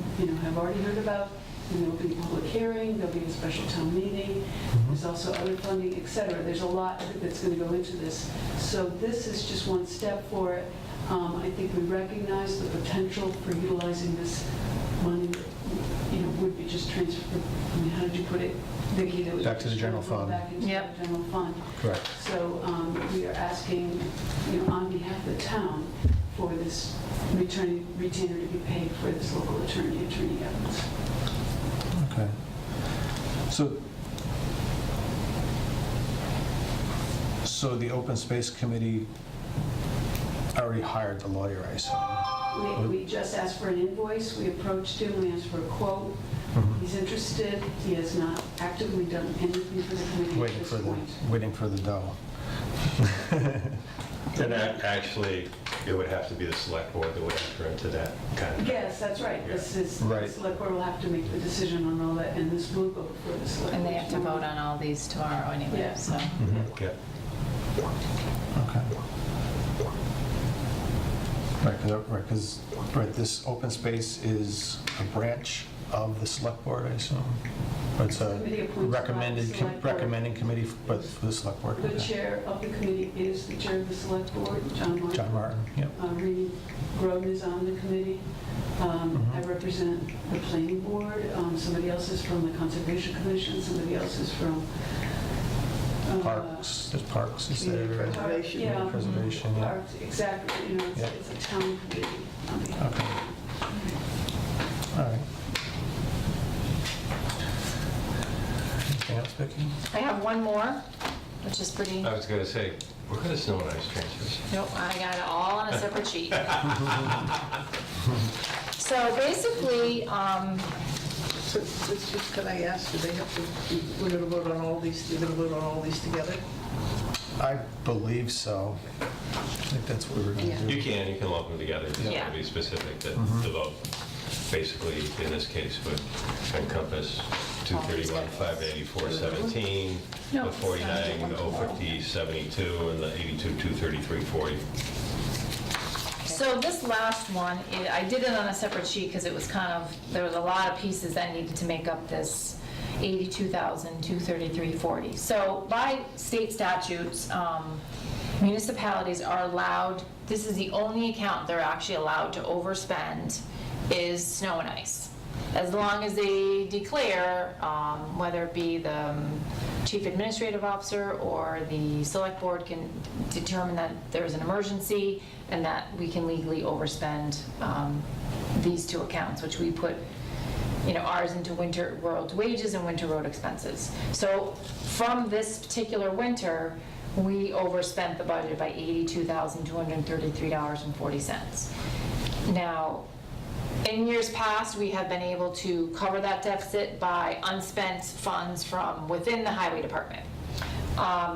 have already heard about. And there will be a public hearing, there'll be a special town meeting, there's also other funding, et cetera. There's a lot that's going to go into this. So this is just one step for it. I think we recognize the potential for utilizing this money that, would be just transferred. I mean, how did you put it, Vicki? That was Back to the general fund. Back into Yep. the general fund. Correct. So we are asking, on behalf of the town, for this retainer to be paid for this local attorney, Attorney Evans. Okay. So the Open Space Committee already hired the lawyer, I assume? We just asked for an invoice, we approached him, we asked for a quote. He's interested, he has not actively done anything for the committee at this point. Waiting for the dough. And actually, it would have to be the select board that would enter into that kind of... Yes, that's right, this is, the Right. select board will have to make the decision on all that, and this will go before the select board. And they have to vote on all these tomorrow anyway, Yeah. so. Yeah. Okay. Right, this open space is a branch of the select board, I assume? Or it's a Committee appointed by the select board. recommending committee, but for the select board? The Okay. chair of the committee is the chair of the select board, John Martin. John Martin, yep. Reedy Groden is on the committee. I represent the planning board. Somebody else is from the Conservation Commission. Somebody else is from... Parks, there's Parks, is Community there? preservation. Yeah. Preservation, yeah. Parks, exactly. Yeah. It's a town committee. on behalf of- Okay. All right. Anything else, Vicki? I have one more, which is pretty, I was going to say, we're going to snow and ice transfers. nope, I got it all on a separate sheet. So basically, So just, can I ask, do they have to, we're going to vote on all these, you're going to vote on all these together? I believe so. I think that's what we're going to do. You can lump them together, it's Yeah. going to be specific, that the vote basically, in this case, would encompass 231, 584, 17, No, the 49, 050, 72, and the 82, 233, 40. so this last one, I did it on a separate sheet because it was kind of, there was a lot of pieces that needed to make up this 82,233.40. So by state statutes, municipalities are allowed, this is the only account they're actually allowed to overspend, is snow and ice. As long as they declare, whether it be the chief administrative officer or the select board can determine that there's an emergency and that we can legally overspend these two accounts, which we put ours into winter road wages and winter road expenses. So from this particular winter, we overspent the budget by $82,233.40. Now, in years past, we have been able to cover that deficit by unspent funds from within the highway department.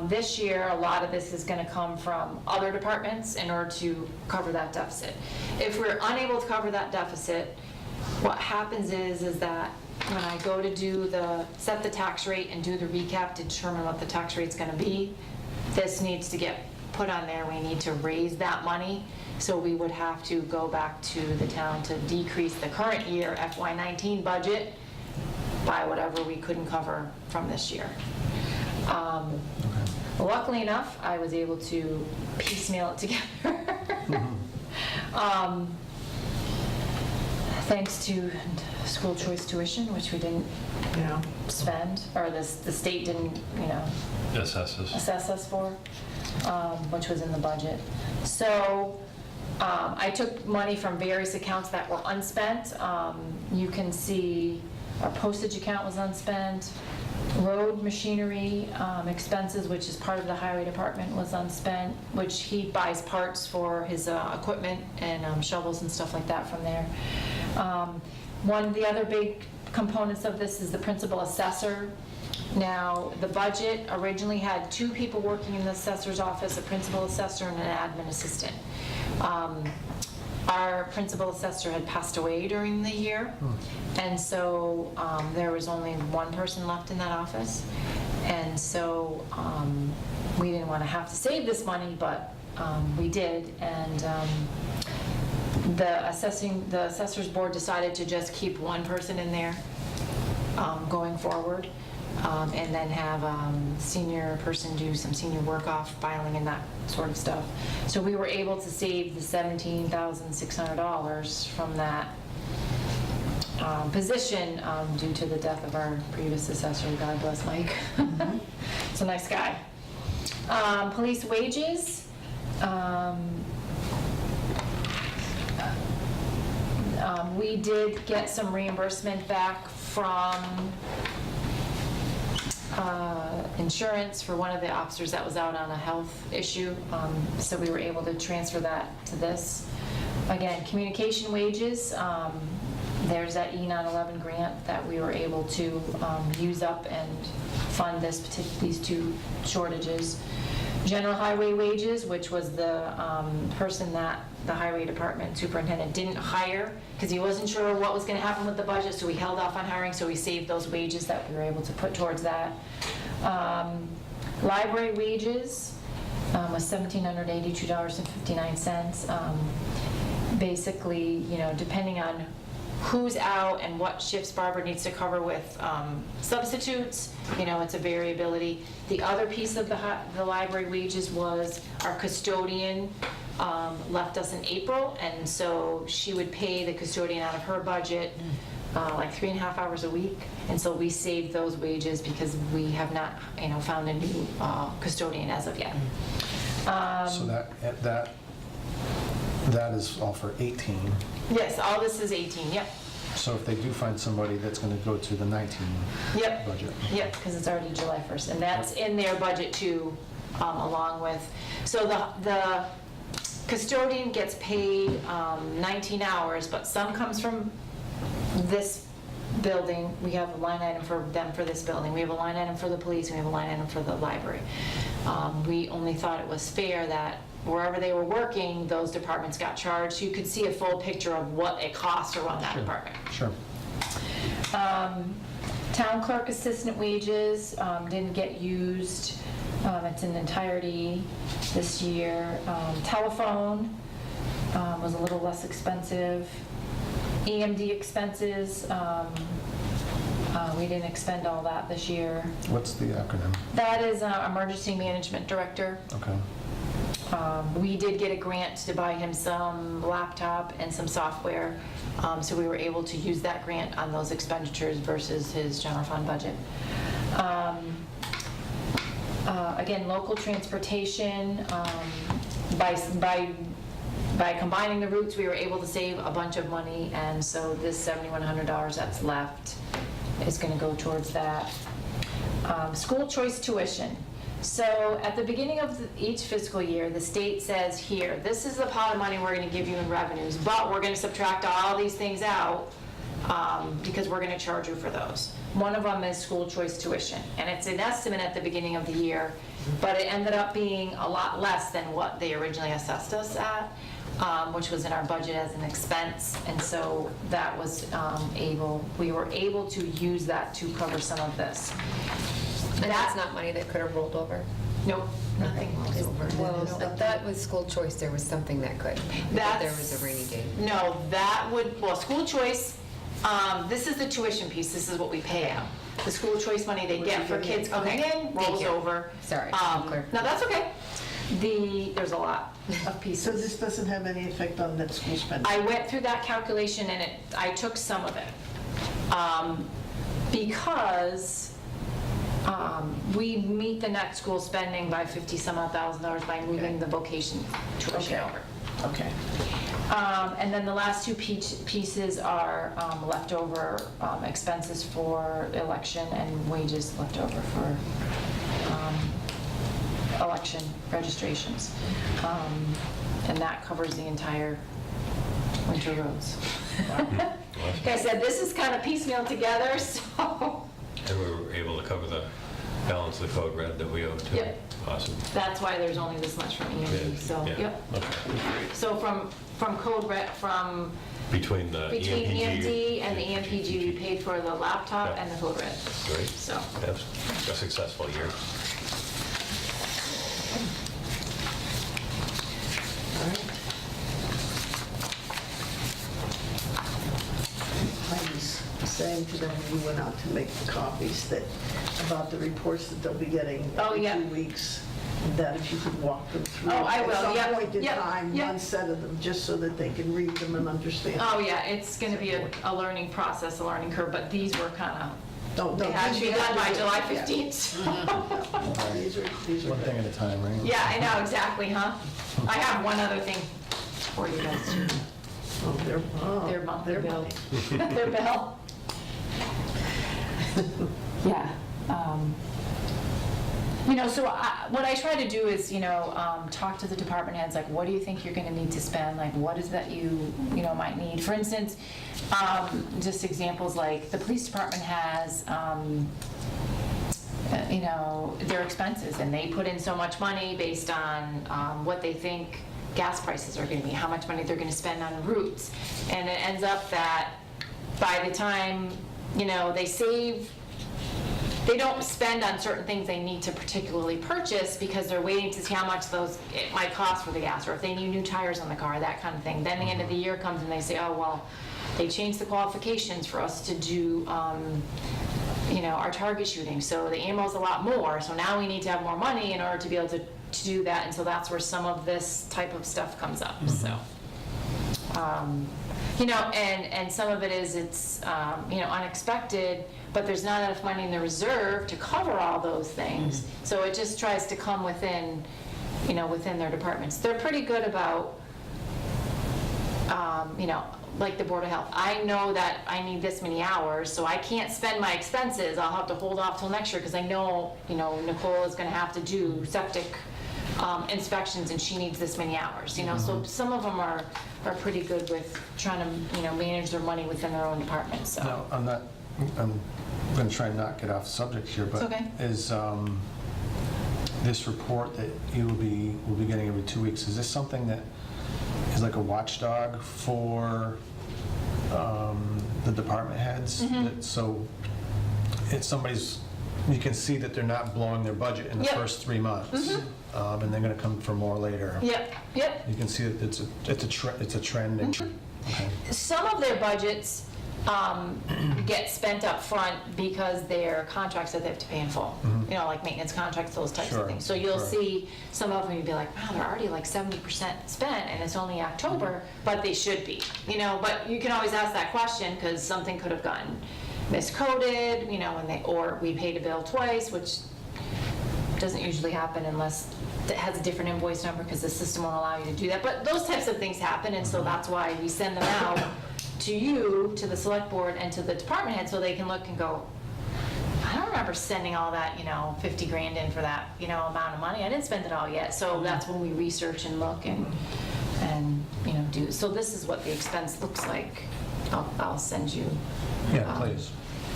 This year, a lot of this is going to come from other departments in order to cover that deficit. If we're unable to cover that deficit, what happens is that when I go to set the tax rate and do the recap to determine what the tax rate's going to be, this needs to get put on there. We need to raise that money. So we would have to go back to the town to decrease the current year FY19 budget by whatever we couldn't cover from this year. Luckily enough, I was able to piecemeal it together. Thanks to school choice tuition, which we didn't, spend, or the state didn't, Assesses. assess us for, which was in the budget. So I took money from various accounts that were unspent. You can see our postage account was unspent, road machinery expenses, which is part of the highway department, was unspent, which he buys parts for his equipment and shovels and stuff like that from there. One of the other big components of this is the principal assessor. Now, the budget originally had 2 people working in the assessor's office, a principal assessor and an admin assistant. Our principal assessor had passed away during the year, and so there was only 1 person left in that office. And so we didn't want to have to save this money, but we did. And the assessor's board decided to just keep 1 person in there going forward. And then have senior person do some senior work off filing and that sort of stuff. So we were able to save the $17,600 from that position due to the death of our previous assessor. God bless Mike. He's a nice guy. Police wages. We did get some reimbursement back from insurance for one of the officers that was out on a health issue, so we were able to transfer that to this. Again, communication wages, there's that E911 grant that we were able to use up and fund these 2 shortages. General highway wages, which was the person that the highway department superintendent didn't hire because he wasn't sure what was going to happen with the budget, so we held off on hiring, so we saved those wages that we were able to put towards that. Library wages was $1,782.59. Basically, you know, depending on who's out and what shifts Barbara needs to cover with substitutes, you know, it's a variability. The other piece of the library wages was our custodian left us in April, and so she would pay the custodian out of her budget like 3.5 hours a week, and so we saved those wages because we have not, you know, found a new custodian as of yet. So that is all for 18. Yes, all this is 18, yep. So if they do find somebody, that's going to go to the 19 Yep. budget. Yep, because it's already July 1st, and that's in their budget too, along with, so the custodian gets paid 19 hours, but some comes from this building. We have a line item for them for this building. We have a line item for the police, and we have a line item for the library. We only thought it was fair that wherever they were working, those departments got charged. So you could see a full picture of what it costs to run that department. Sure. Town clerk assistant wages didn't get used. It's in entirety this year. Telephone was a little less expensive. EMD expenses, we didn't expend all that this year. What's the acronym? That is Emergency Management Director. Okay. We did get a grant to buy him some laptop and some software, so we were able to use that grant on those expenditures versus his general fund budget. Again, local transportation, by combining the routes, we were able to save a bunch of money, and so this $7,100 that's left is going to go towards that. School choice tuition. So at the beginning of each fiscal year, the state says, here, this is the pot of money we're going to give you in revenues, but we're going to subtract all these things out because we're going to charge you for those. One of them is school choice tuition, and it's an estimate at the beginning of the year, but it ended up being a lot less than what they originally assessed us at, which was in our budget as an expense, and so that was we were able to use that to cover some of this. And that's not money that could have rolled over? Nope, nothing rolls over. Well, I thought with school choice, there was something that could, that there was a rainy day. No, that would, well, school choice, this is the tuition piece, this is what we pay out. The school choice money they get for kids coming in rolls over. Sorry, No, that's okay. There's a lot of pieces. So this doesn't have any effect on net school spending? I went through that calculation and I took some of it. Because we meet the net school spending by $50-some odd thousand by moving the vocation tuition over. Okay. And then the last two pieces are leftover expenses for election and wages left over for election registrations. And that covers the entire winter roads. Like I said, this is kind of piecemeal together, so. And we were able to cover the balance of the code red that we owe to. Yep. Awesome. That's why there's only this much from EMD, so, Yeah. yep. Okay. So from code red, from Between the between EMPG EMD and the EMPG, we paid for the laptop Yeah. and the code red. Great. So, That's a successful year. I was saying to them when we went out to make the copies that, about the reports that they'll be getting Oh, every yeah. 2 weeks, that if you could walk them through. Oh, I will. At Yep, some point in yep, time, yep. one set of them, just so that they can read them and understand. oh yeah, it's gonna be a learning process, a learning curve, but these were kind of, No, they had to be done by July 15th. These are One thing good. at a time, right? Yeah, I know, exactly, huh? I have one other thing for you guys too. Oh, Their monthly their bill. money. Their bill. Yeah. You know, so what I try to do is, you know, talk to the department heads, like, what do you think you're gonna need to spend? Like, what is that you know, might need? For instance, just examples like the police department has, you know, their expenses, and they put in so much money based on what they think gas prices are gonna be, how much money they're gonna spend on routes. And it ends up that by the time, you know, they don't spend on certain things they need to particularly purchase because they're waiting to see how much it might cost for the gas, or if they need new tires on the car, that kind of thing. Then the end of the year comes and they say, oh, well, they changed the qualifications for us to do, you know, our target shooting. So the ammo's a lot more, so now we need to have more money in order to be able to do that. And so that's where some of this type of stuff comes up, so. You know, and some of it is, it's, you know, unexpected, but there's not enough money in the reserve to cover all those things. So it just tries to come within, you know, within their departments. They're pretty good about, you know, like the Board of Health. I know that I need this many hours, so I can't spend my expenses. I'll have to hold off till next year because I know, you know, Nicole is gonna have to do septic inspections and she needs this many hours, you know? So some of them are pretty good with trying to, you know, manage their money within their own department, so. No, I'm going to try and not get off subject here, but It's okay. is this report that you will be getting every 2 weeks, is this something that is like a watchdog for the department heads? So it's you can see that they're not blowing their budget in the Yep. first 3 months, and they're going to come for more later. Yep, yep. You can see that it's a trend. Okay. Some of their budgets get spent up front because they're contracts that they have to pay in full. You know, like maintenance contracts, those types Sure, of things. So you'll sure. see some of them, you'd be like, wow, they're already like 70% spent and it's only October, but they should be, you know, but you can always ask that question because something could have gotten miscoded, you know, or we paid a bill twice, which doesn't usually happen unless it has a different invoice number because the system won't allow you to do that. But those types of things happen, and so that's why we send them out to you, to the select board, and to the department head, so they can look and go, I don't remember sending all that, you know, 50 grand in for that, you know, amount of money. I didn't spend it all yet. So that's when we research and look and you know, do. So this is what the expense looks like. I'll send you. Yeah, please.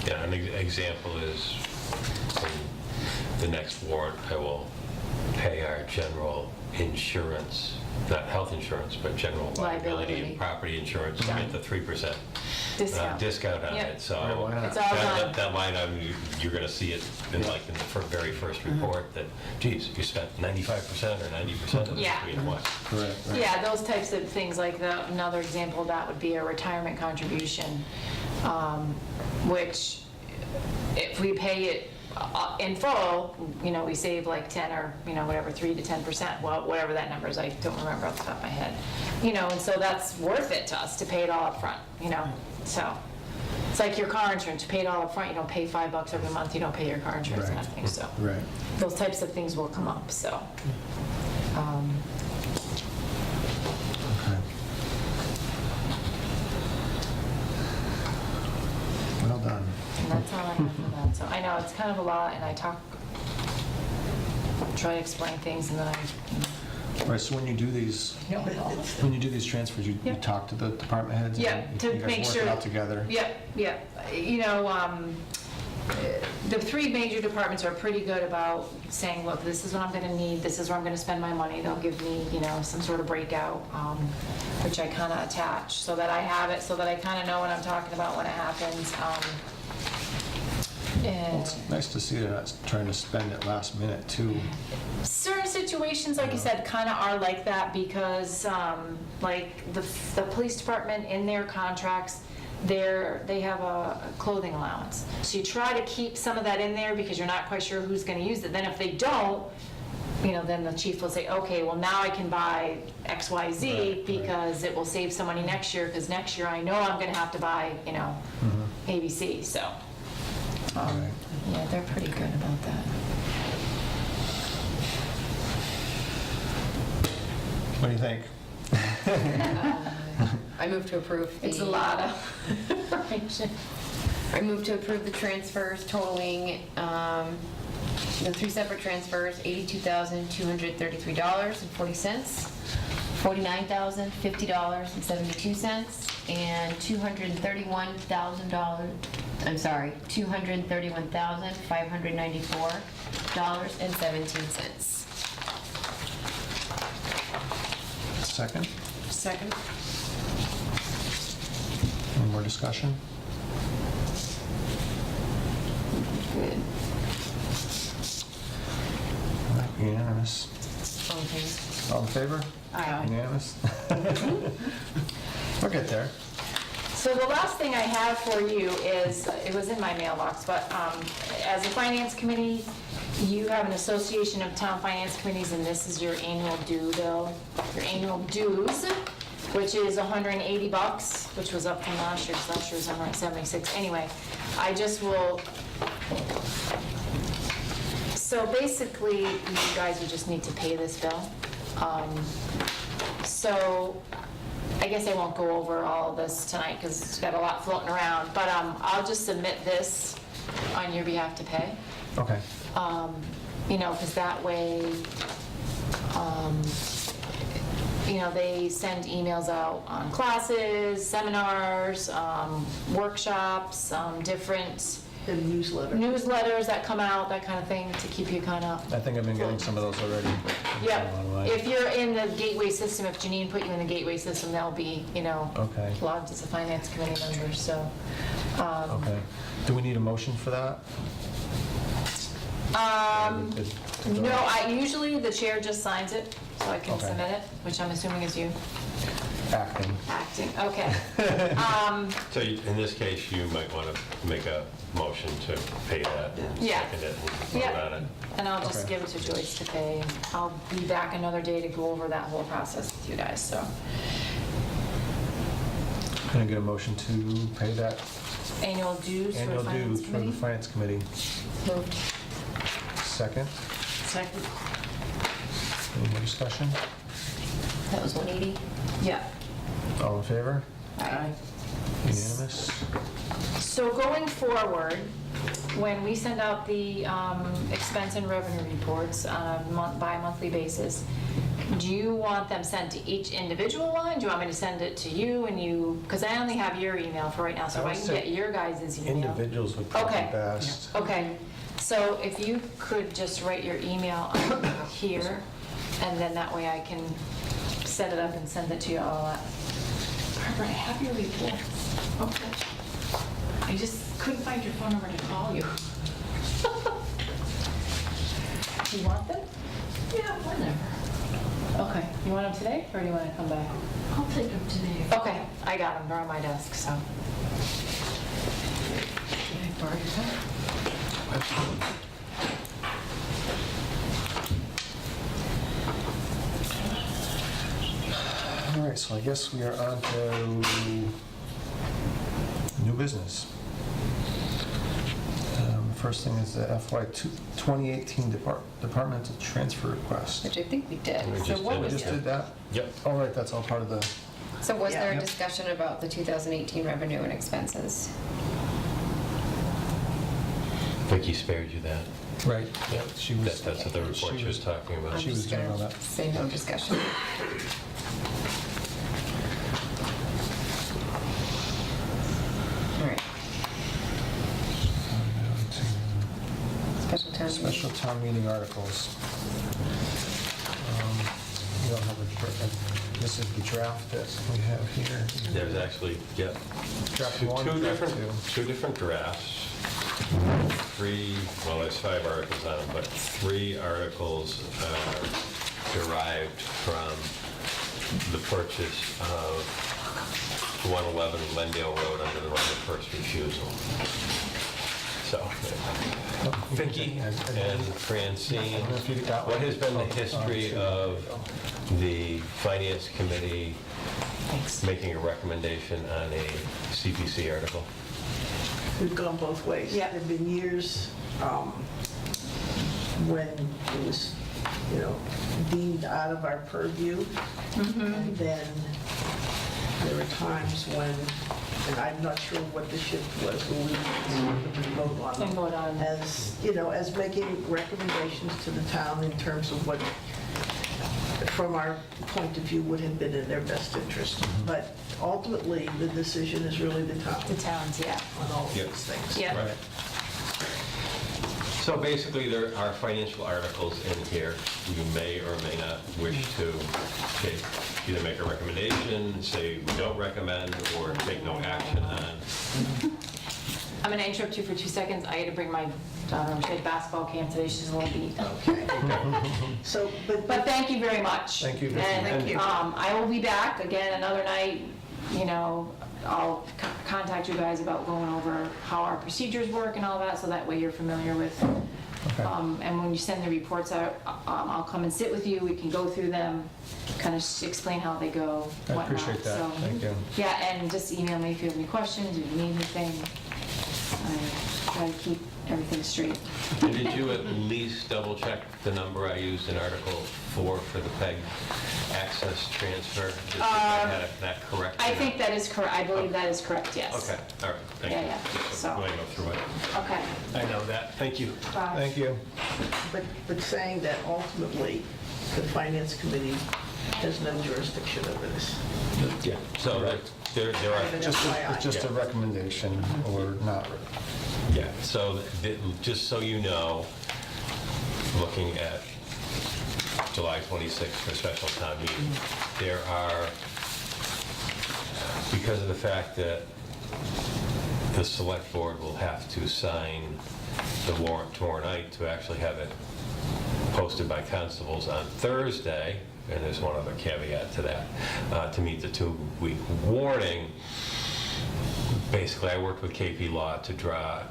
Yeah, an example is in the next warrant, I will pay our general insurance, not health insurance, but general liability Liability. and property insurance to get the 3% Discount. on Yep. it. So Right, why not? It's all done. that line item, you're going to see it in like in the very first report that, geez, you spent 95% or 90% of it Yeah. between what? Correct. Right. Yeah, those types of things, like another example of that would be a retirement contribution, which if we pay it in full, you know, we save like 10 or, you know, whatever, 3 to 10%, well, whatever that number is, I don't remember off the top of my head. You know, and so that's worth it to us to pay it all up front, you know, so. It's like your car insurance, you pay it all up front, you don't pay $5 every month, you don't pay your car insurance and Right. nothing, so. Right. Those types of things will come up, so. sign off on that. So I know it's kind of a lot, and I try to explain things, and then Right, so when you do these, I know it all. when you do these transfers, you Yeah. talk to the department heads? Yeah, and to you guys make work sure. it out together? Yep. You know, the three major departments are pretty good about saying, look, this is what I'm going to need, this is where I'm going to spend my money. They'll give me, you know, some sort of breakout, which I kind of attach so that I have it, so that I kind of know what I'm talking about when it happens. Well, And it's nice to see they're not trying to spend it last minute, too. certain situations, like you said, kind of are like that because, like, the police department in their contracts, they have a clothing allowance. So you try to keep some of that in there because you're not quite sure who's going to use it. Then if they don't, you know, then the chief will say, okay, well, now I can buy XYZ Right. because it will save some money next year, because next year I know I'm going to have to buy, you know, ABC. So, Right. yeah, they're pretty good about that. What do you think? I move to approve the... It's a lot of information. I move to approve the transfers totaling, the three separate transfers, $82,233.40, $49,050.72, and $231,594.17. Second? Second? Any more discussion? Good. All right, unanimous. All in favor? All in favor? Aye. Unanimous? We'll get there. So the last thing I have for you is, it was in my mailbox, but as a finance committee, you have an association of town finance committees, and this is your annual due bill, your annual dues, which is $180, which was up from last year, because last year was $176. Anyway, I just will, so basically, you guys would just need to pay this bill. So I guess I won't go over all of this tonight because it's got a lot floating around, but I'll just submit this on your behalf to pay. Okay. You know, because that way, you know, they send emails out on classes, seminars, workshops, different The newsletter. newsletters that come out, that kind of thing, to keep you kind of. I think I've been getting some of those already. Yeah, Online. if you're in the gateway system, if Janine put you in the gateway system, they'll be, you know, Okay. logged as a finance committee member, so. Okay. Do we need a motion for that? No, usually the chair just signs it, so I can Okay. submit it, which I'm assuming is you Acting. acting, okay. So in this case, you might want to make a motion to pay that and Yeah. second it and vote Yeah. on it. And I'll just Okay. give it to Joyce to pay, and I'll be back another day to go over that whole process with you guys, so. Can I get a motion to pay that Annual dues for annual the finance dues for the committee? finance committee? Moved. Second? Second? Any more discussion? That was 180? Yeah. All in favor? Aye. Unanimous? So going forward, when we send out the expense and revenue reports on a bi-monthly basis, do you want them sent to each individual one? Do you want me to send it to you and you, because I only have your email for right now, so I if I would can say get your guys' email. Individuals would probably Okay. be best. Okay, so if you could just write your email on here, and then that way I can set it up and send it to you all. Barbara, I have your report. Okay. I just couldn't find your phone number to call you. You want them? Yeah, whatever. Okay, you want them today, or do you want to come back? I'll take them today. Okay, I got them, they're on my desk, so. Can I borrow your pen? All right, so I guess we are on to new business. First thing is the FY 2018 departmental transfer request. Which I think we did. We So just what did We it. was just did that? Yep. All right, that's all part of the, So was there a Yeah. discussion about the 2018 revenue and expenses? Vicki spared you that. Right. She was. That's what the report she was talking about. She was doing all that. Say no discussion. All right. Special town meeting. Special town meeting articles. We don't have this is the draft that we have here. There's actually, yeah, Draft two one, draft two different drafts. There's 5 articles on them, but 3 articles are derived from the purchase of 111 Glendale Road under the right of first refusal. So, Vicki and Francine, what has been the history of the Finance Committee making a recommendation on a CPC article? We've gone both ways. Yeah. There've been years when it was, deemed out of our purview. And then there were times when, and I'm not sure what the shift was, when we vote on them. And vote on. As making recommendations to the town in terms of what, from our point of view, would have been in their best interest. But ultimately, the decision is really the town The towns, yeah. on all of Yep. these things. Yeah. Right. So basically, there are financial articles in here you may or may not wish to take, either make a recommendation, say we don't recommend, or take no action on. I'm going to interrupt you for 2 seconds. I got to bring my daughter to basketball camp today. She's a little beat. Okay. So, But thank you very much. Thank you, Vicki. And Thank you. I will be back again another night. I'll contact you guys about going over how our procedures work and all that, so that way you're familiar with. Okay. And when you send the reports out, I'll come and sit with you. We can go through them, kind of explain how they go, I whatnot. appreciate that. So, Thank you. yeah, and just email me if you have any questions, if you need anything. I try to keep everything straight. And did you at least double check the number I used in Article 4 for the PEG access transfer? Just if I had that correct? I think that is correct. I believe that is correct, yes. Okay, all right, thank you. Yeah, yeah. Just So- going to go through it. Okay. I know that, thank you. Bye. Thank you. but saying that ultimately, the Finance Committee has no jurisdiction over this. Yeah. So there are, FYI. It's just a recommendation or not. yeah, so just so you know, looking at July 26th for special town meeting, there are, because of the fact that the select board will have to sign the warrant tomorrow night to actually have it posted by constables on Thursday, and there's one other caveat to that, to meet the 2-week warning. Basically, I worked with KP Law to draft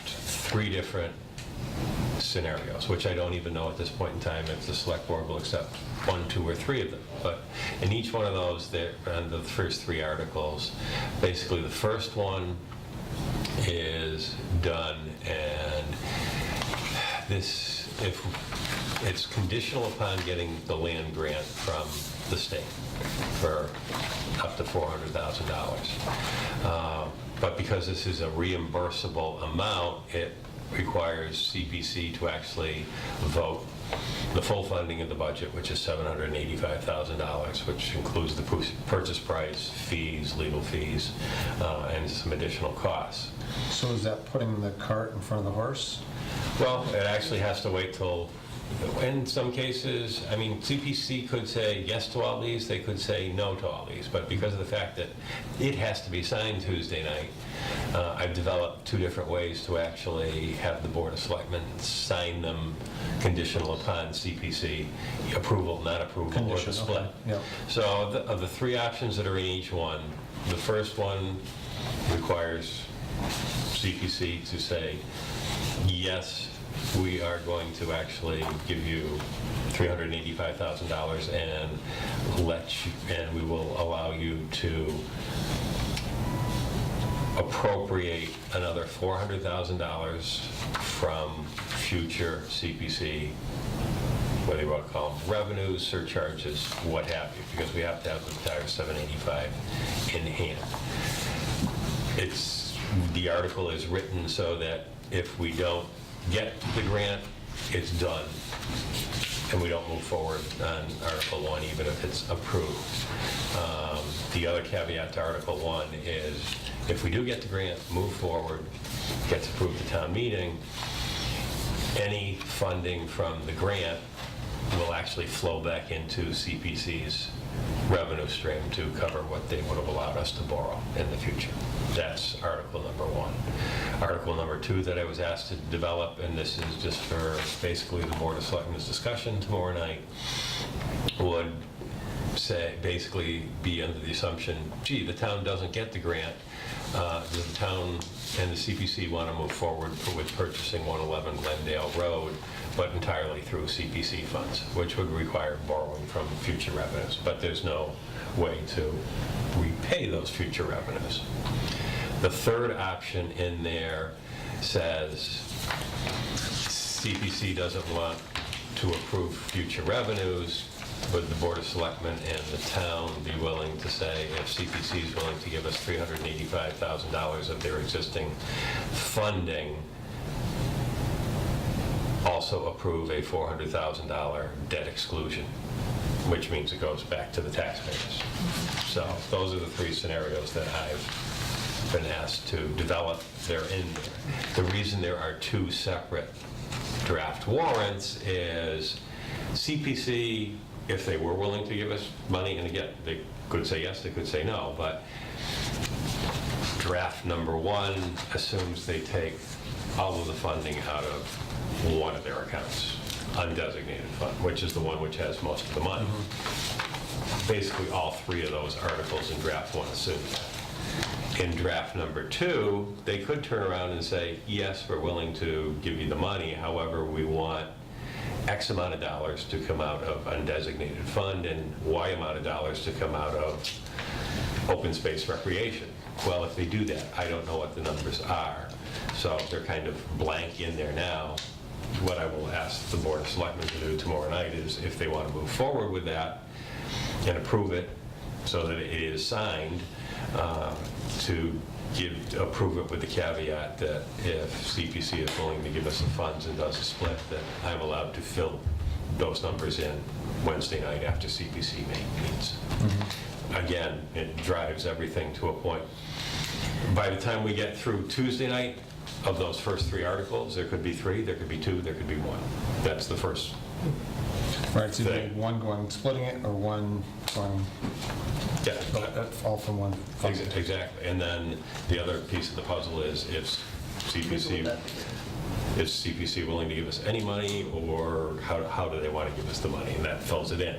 3 different scenarios, which I don't even know at this point in time if the select board will accept 1, 2, or 3 of them. But in each one of those, on the first 3 articles, basically the first one is done, and it's conditional upon getting the land grant from the state for up to $400,000. But because this is a reimbursable amount, it requires CPC to actually vote the full funding of the budget, which is $785,000, which includes the purchase price, fees, legal fees, and some additional costs. So is that putting the cart in front of the horse? Well, it actually has to wait till, in some cases, I mean, CPC could say yes to all these, they could say no to all these, but because of the fact that it has to be signed Tuesday night, I've developed 2 different ways to actually have the Board of Selectmen sign them conditional upon CPC approval, not approval, or the Condition, split. okay, yeah. So of the 3 options that are in each one, the first one requires CPC to say, yes, we are going to actually give you $385,000 and and we will allow you to appropriate another $400,000 from future CPC, whether you want to call them revenues, surcharges, what have you, because we have to have the entire $785 in hand. It's the article is written so that if we don't get the grant, it's done, and we don't move forward on Article 1, even if it's approved. The other caveat to Article 1 is if we do get the grant, move forward, gets approved at town meeting, any funding from the grant will actually flow back into CPC's revenue stream to cover what they would have allowed us to borrow in the future. That's Article number 1. Article number 2 that I was asked to develop, and this is just for basically the Board of Selectmen's discussion tomorrow night, would say, basically be under the assumption, gee, the town doesn't get the grant. The town and the CPC want to move forward with purchasing 111 Glendale Road, but entirely through CPC funds, which would require borrowing from future revenues. But there's no way to repay those future revenues. The third option in there says CPC doesn't want to approve future revenues. Would the Board of Selectmen and the town be willing to say, if CPC is willing to give us $385,000 of their existing funding, also approve a $400,000 debt exclusion, which means it goes back to the taxpayers. So those are the 3 scenarios that I've been asked to develop. They're in there. The reason there are 2 separate draft warrants is CPC, if they were willing to give us money, and again, they could say yes, they could say no, but draft number 1 assumes they take all of the funding out of one of their accounts, undesignated fund, which is the one which has most of the money. Basically, all 3 of those articles in draft 1 assume that. In draft number 2, they could turn around and say, yes, we're willing to give you the money, however, we want X amount of dollars to come out of undesignated fund and Y amount of dollars to come out of open space recreation. Well, if they do that, I don't know what the numbers are, so they're kind of blank in there now. What I will ask the Board of Selectmen to do tomorrow night is, if they want to move forward with that and approve it so that it is signed, to approve it with the caveat that if CPC is willing to give us the funds and does a split, that I'm allowed to fill those numbers in Wednesday night after CPC meets. Again, it drives everything to a point. By the time we get through Tuesday night, of those first 3 articles, there could be 3, there could be 2, there could be 1. That's the first Right, so thing. one going, splitting it, or one going, Yeah, all from one fund. exactly. And then the other piece of the puzzle is if CPC willing to give us any money, or how do they want to give us the money? And that fills it in.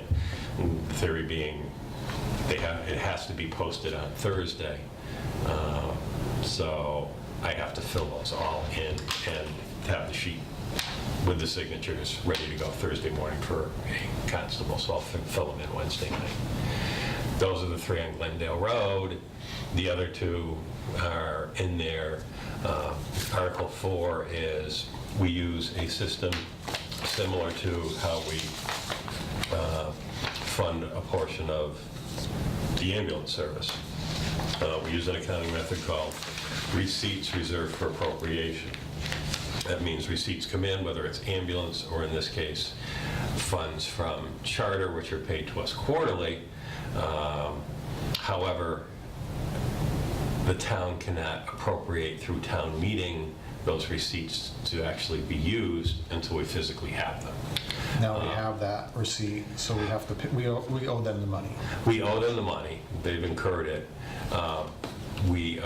The theory being it has to be posted on Thursday. So I have to fill those all in and have the sheet with the signatures ready to go Thursday morning for a constable, so I'll fill them in Wednesday night. Those are the 3 on Glendale Road. The other 2 are in there. Article 4 is we use a system similar to how we fund a portion of the ambulance service. We use an accounting method called receipts reserved for appropriation. That means receipts come in, whether it's ambulance or, in this case, funds from charter, which are paid to us quarterly. However, the town cannot appropriate through town meeting those receipts to actually be used until we physically have them. Now we have that receipt, so we have to, we owe them the money. We owe them the money. They've incurred it. We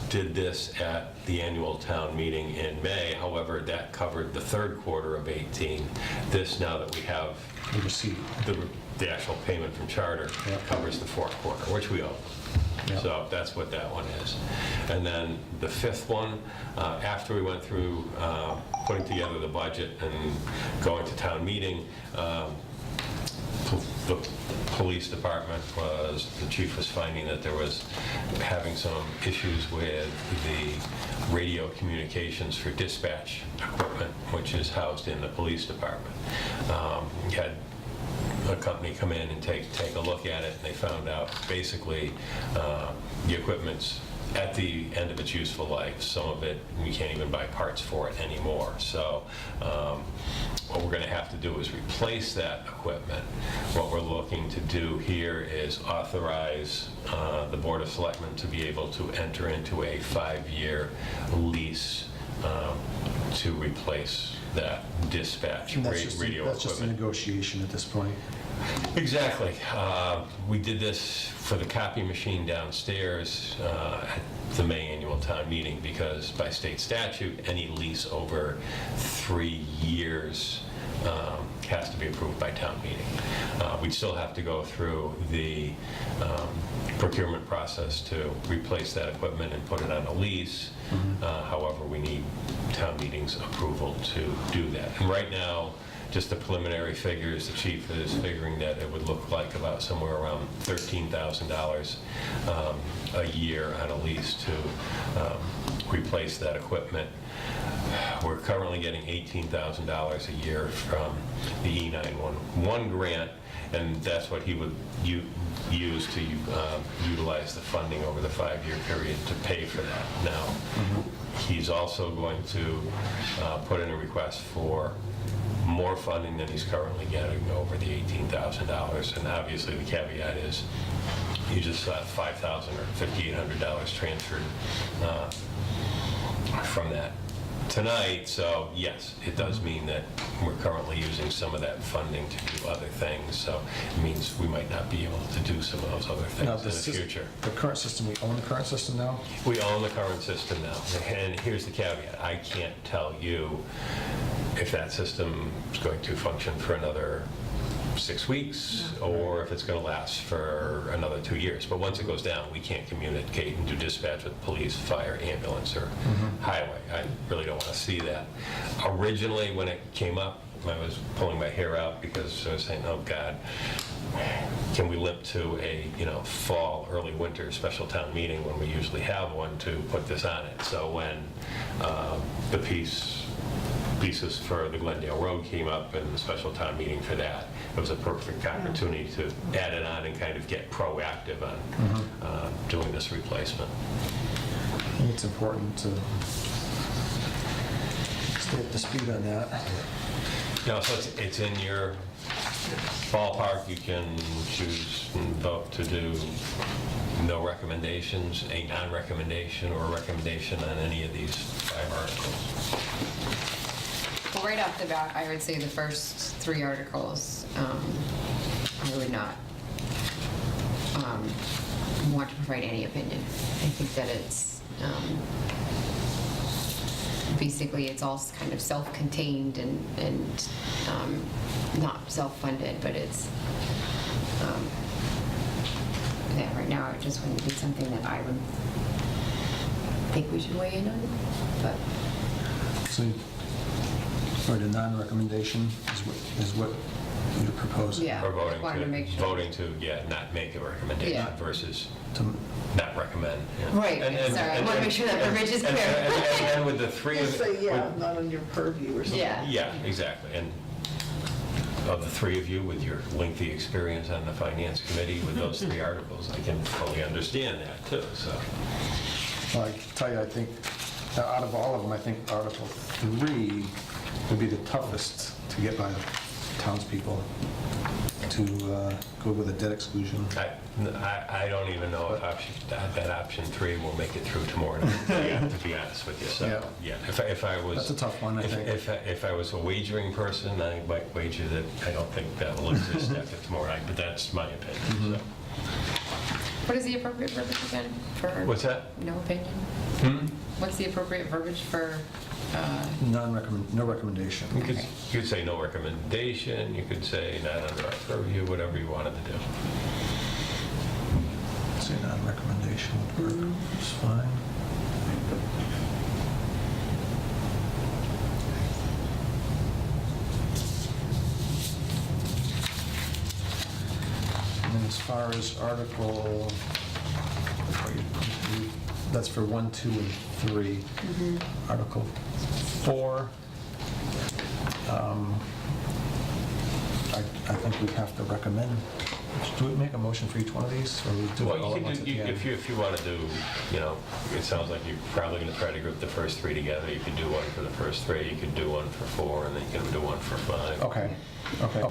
did this at the annual town meeting in May. However, that covered the 3rd quarter of 18. This, now that we have The receipt. the actual payment from charter, covers the 4th quarter, which we owe. Yep. So that's what that one is. And then the 5th one, after we went through putting together the budget and going to town meeting, the police department the chief was finding that there was having some issues with the radio communications for dispatch equipment, which is housed in the police department. He had a company come in and take a look at it, and they found out basically the equipment's at the end of its useful life. Some of it, we can't even buy parts for it anymore. So what we're going to have to do is replace that equipment. What we're looking to do here is authorize the Board of Selectmen to be able to enter into a 5-year lease to replace that dispatch And radio that's just a equipment. negotiation at this point. Exactly. We did this for the copy machine downstairs at the May annual town meeting because by state statute, any lease over 3 years has to be approved by town meeting. We'd still have to go through the procurement process to replace that equipment and put it on a lease. However, we need town meeting's approval to do that. And right now, just the preliminary figures, the chief is figuring that it would look like about somewhere around $13,000 a year on a lease to replace that equipment. We're currently getting $18,000 a year from the E911 grant, and that's what he would use to utilize the funding over the 5-year period to pay for that. Now, he's also going to put in a request for more funding than he's currently getting over the $18,000. And obviously the caveat is you just saw $5,000 or $5,800 transferred from that tonight. So yes, it does mean that we're currently using some of that funding to do other things. So it means we might not be able to do some of those other Now, things in the future. The current system, we own the current system now? We own the current system now. And here's the caveat. I can't tell you if that system is going to function for another 6 weeks or if it's going to last for another 2 years. But once it goes down, we can't communicate and do dispatch with police, fire, ambulance, or highway. I really don't want to see that. Originally, when it came up, I was pulling my hair out because I was saying, oh God, can we limp to a fall, early winter special town meeting when we usually have one to put this on it? So when the pieces for the Glendale Road came up and the special town meeting for that, it was a perfect opportunity to add it on and kind of get proactive on doing this replacement. I think it's important to stay up to speed on that. No, so it's in your ballpark. You can choose and vote to do no recommendations, a non-recommendation, or a recommendation on any of these 5 articles. Well, right off the bat, I would say the first 3 articles, I would not want to provide any opinion. I think that it's, basically, it's all kind of self-contained and not self-funded, but it's, yeah, right now, it just wouldn't be something that I would think we should weigh in on, but. So, the non-recommendation is what you're proposing? Yeah. Or I wanted to make sure. voting to not make a recommendation Yeah. versus To- not recommend. Yeah. Right, sorry, I want to make sure that verbiage is clear. And with the 3 Just say, yeah, with- not on your purview or something. Yeah, exactly. And of the 3 of you with your lengthy experience on the Finance Committee with those 3 articles, I can fully understand that too, so. Well, I can tell you, I think, out of all of them, I think Article 3 would be the toughest to get by the townspeople to go with a debt exclusion. I don't even know if that option 3 will make it through tomorrow night, to be honest with you. So, yeah, if I was... That's a tough one, I think. If I was a wagering person, I might wager that I don't think that will exist after tomorrow night, but that's my opinion. So. What is the appropriate verbiage again for? What's that? No opinion? What's the appropriate verbiage for? No recommendation. You could say no recommendation, you could say not under our purview, whatever you wanted to do. Say non-recommendation would work, it's fine. And then as far as Article, that's for 1, 2, and 3. Article 4, I think we have to recommend Do we make a motion for each one of these, or we do it all Well, at once you at could, the end? if you want to do, it sounds like you're probably going to try to group the first three together. You could do one for the first three, you could do one for four, and then you can do one for five. Okay, okay.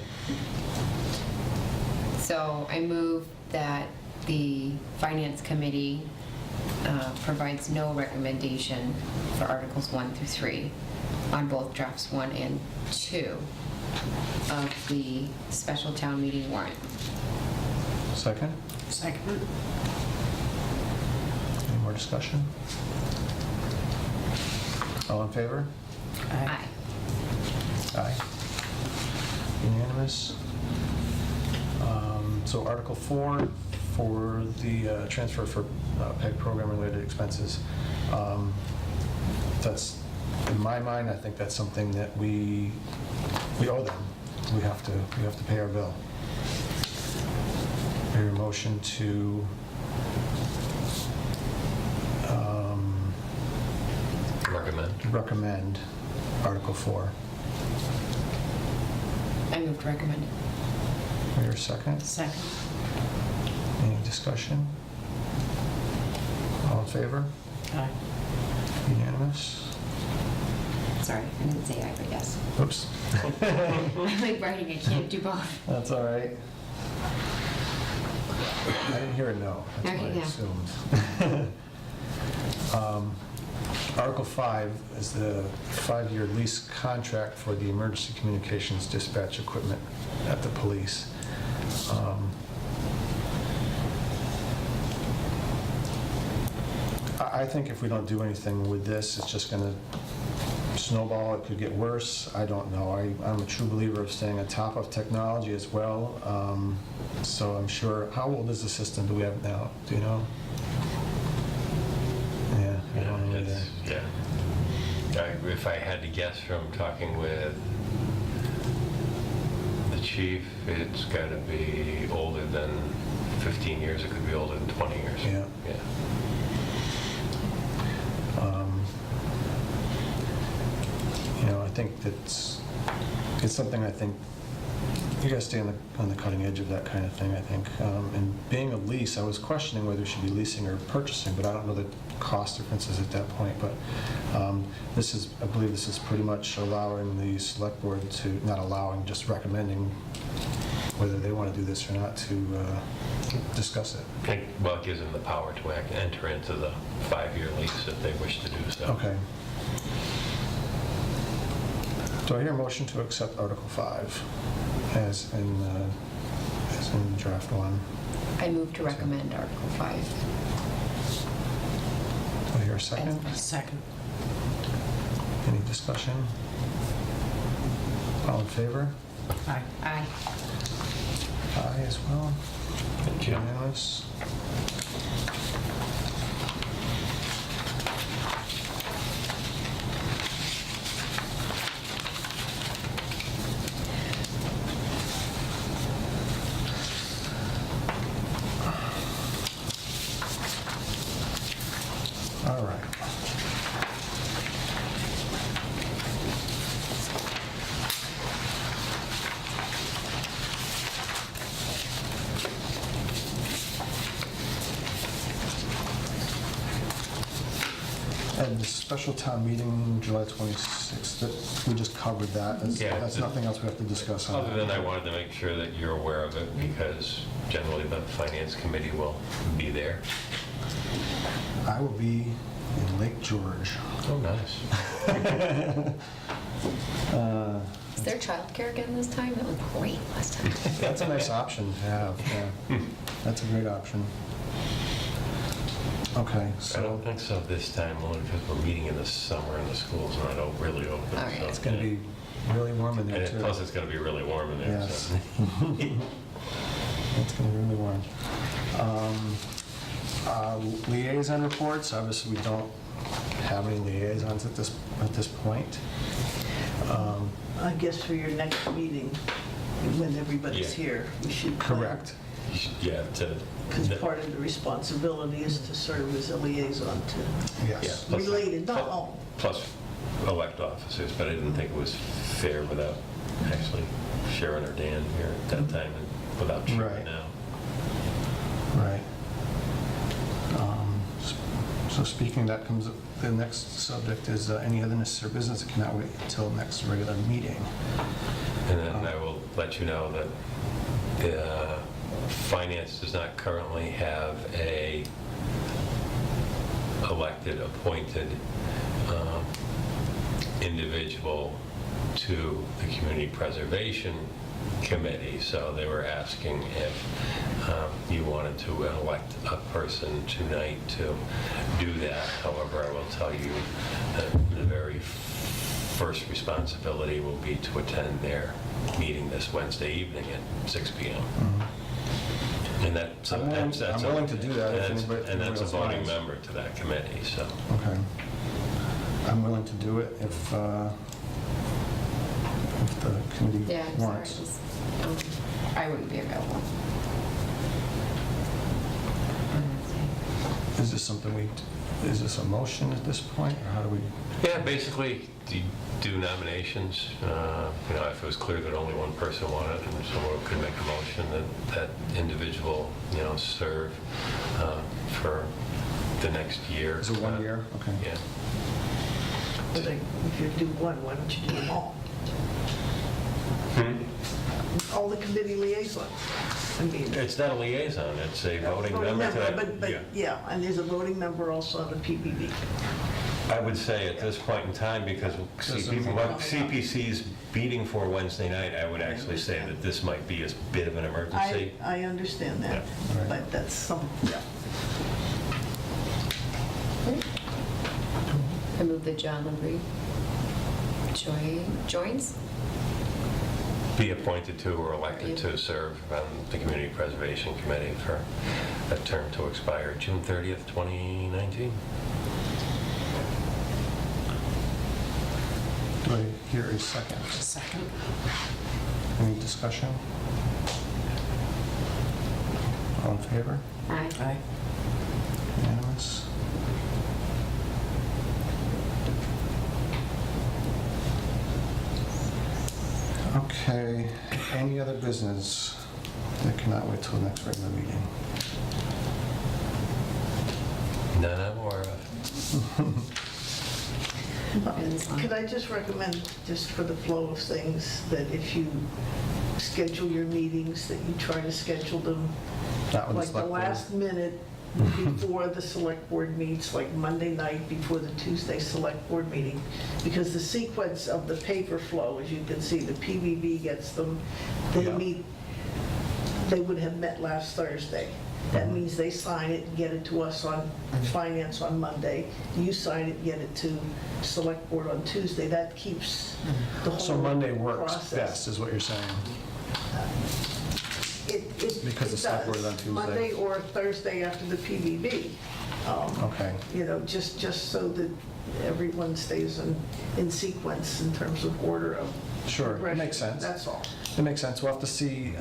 So I move that the Finance Committee provides no recommendation for Articles 1 through 3 on both drafts 1 and 2 of the special town meeting warrant. Second? Second. Any more discussion? All in favor? Aye. Aye. Unanimous. So Article 4, for the transfer for PEG program-related expenses. That's, in my mind, I think that's something that we owe them. We have to pay our bill. Your motion to recommend Article 4. I move to recommend it. Your second? Second. Any discussion? All in favor? Aye. Unanimous? Sorry, I didn't say aye, but yes. Oops. I like writing, I can't do both. That's all right. I didn't hear a no. That's what I Okay, yeah. assumed. Article 5 is the 5-year lease contract for the emergency communications dispatch equipment at the police. I think if we don't do anything with this, it's just going to snowball. It could get worse. I don't know. I'm a true believer of staying on top of technology as well. So I'm sure. How old is the system? Do we have now? Do you know? Yeah, I don't know either. If I had to guess from talking with the chief, it's got to be older than 15 years. It could be older than 20 years. Yeah. I think it's something I think you guys stay on the cutting edge of that kind of thing, I think. And being a lease, I was questioning whether it should be leasing or purchasing, but I don't know the cost differences at that point. But I believe this is pretty much allowing the select board to, not allowing, just recommending whether they want to do this or not, to discuss it. Well, it gives them the power to enter into the 5-year lease if they wish to do so. Okay. Do I hear a motion to accept Article 5 as in draft 1? I move to recommend Article 5. Do I hear a second? Second. Any discussion? All in favor? Aye. Aye. Aye as well. Thank you. Unanimous. All right. And the special town meeting, July 26th, we just covered that. Yeah, That's nothing else we have to discuss on that. Other than I wanted to make sure that you're aware of it, because generally the finance committee will be there. I will be in Lake George. Oh, nice. Is there childcare again this time? That was great last time. That's a nice option to have, yeah. That's a great option. Okay, I so don't think so this time, only because we're meeting in the summer and the school's not really open. All right. so, it's going to be really warm in there, And too. plus, it's going to be really warm in there. Yes. So. It's going to be really warm. Liaison reports, obviously we don't have any liaisons at this point. I guess for your next meeting, when everybody's Yeah. here, we should. Correct. Yeah, Because part of the responsibility is to serve as a liaison to Yes. plus- related, not all. Plus elect officers, but I didn't think it was fair without actually Sharon or Dan here at that time and without Sharon Right. now. Right. So speaking, that comes, the next subject is any other necessary business that cannot wait until next regular meeting. And then I will let you know that the finance does not currently have a elected, appointed individual to the Community Preservation Committee. So they were asking if you wanted to elect a person tonight to do that. However, I will tell you that the very first responsibility will be to attend their meeting this Wednesday evening at 6 p.m. And that's I'm willing to do that if anybody and that's a else voting wants. member to that committee, so. Okay. I'm willing to do it if the committee Yeah, I'm sorry. wants. I wouldn't be available. Is this something is this a motion at this point, or how do we? Yeah, basically, you do nominations. If it was clear that only one person wanted, and someone could make a motion that individual, serve for the next year. Is it 1 year? Okay. Yeah. But if you do one, why don't you do them all? All the committee liaisons. I mean, It's not a liaison, it's a voting member to that. But, yeah, and there's a voting member also on the PBB. I would say at this point in time, because CPC's meeting for Wednesday night, I would actually say that this might be a bit of an emergency. I understand that, Yeah. Right. but that's yeah. I move that John Labrie joins. Be appointed to or elected to serve on the Community Preservation Committee for a term to expire June 30th, 2019. Do I hear a second? Second. Any discussion? All in favor? Aye. Aye. Unanimous? Okay, any other business that cannot wait till the next regular meeting? None I'm aware of. Could I just recommend, just for the flow of things, that if you schedule your meetings, that you try to schedule them Not with the like the select board? last minute before the select board meets, like Monday night before the Tuesday select board meeting, because the sequence of the paper flow, as you can see, the PBB gets them, they Yeah. meet, they would have met last Thursday. That means they sign it and get it to us on finance on Monday. You sign it, get it to select board on Tuesday. That keeps the whole So Monday works process. best, is what you're saying? Because the select board is on Tuesday. Monday or Thursday after the PBB. Okay. Just so that everyone stays in sequence in terms of order of Sure, it progression. makes sense. That's all. It makes sense. We'll have to see.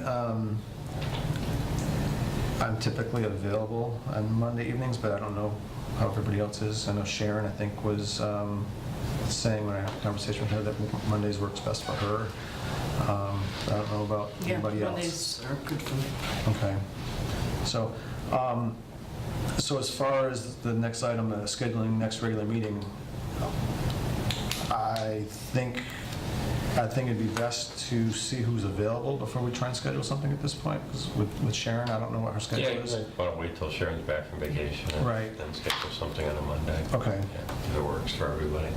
I'm typically available on Monday evenings, but I don't know how everybody else is. I know Sharon, I think, was saying when I had a conversation with her that Mondays works best for her. I don't know about anybody else. Mondays are good for me. Okay. So, so as far as the next item, scheduling next regular meeting, I think it'd be best to see who's available before we try and schedule something at this point, because with Sharon, I don't know what her schedule Yeah, is. why don't wait till Sharon's back from vacation and Right. then schedule something on a Monday. Okay. Yeah, if it works for everybody.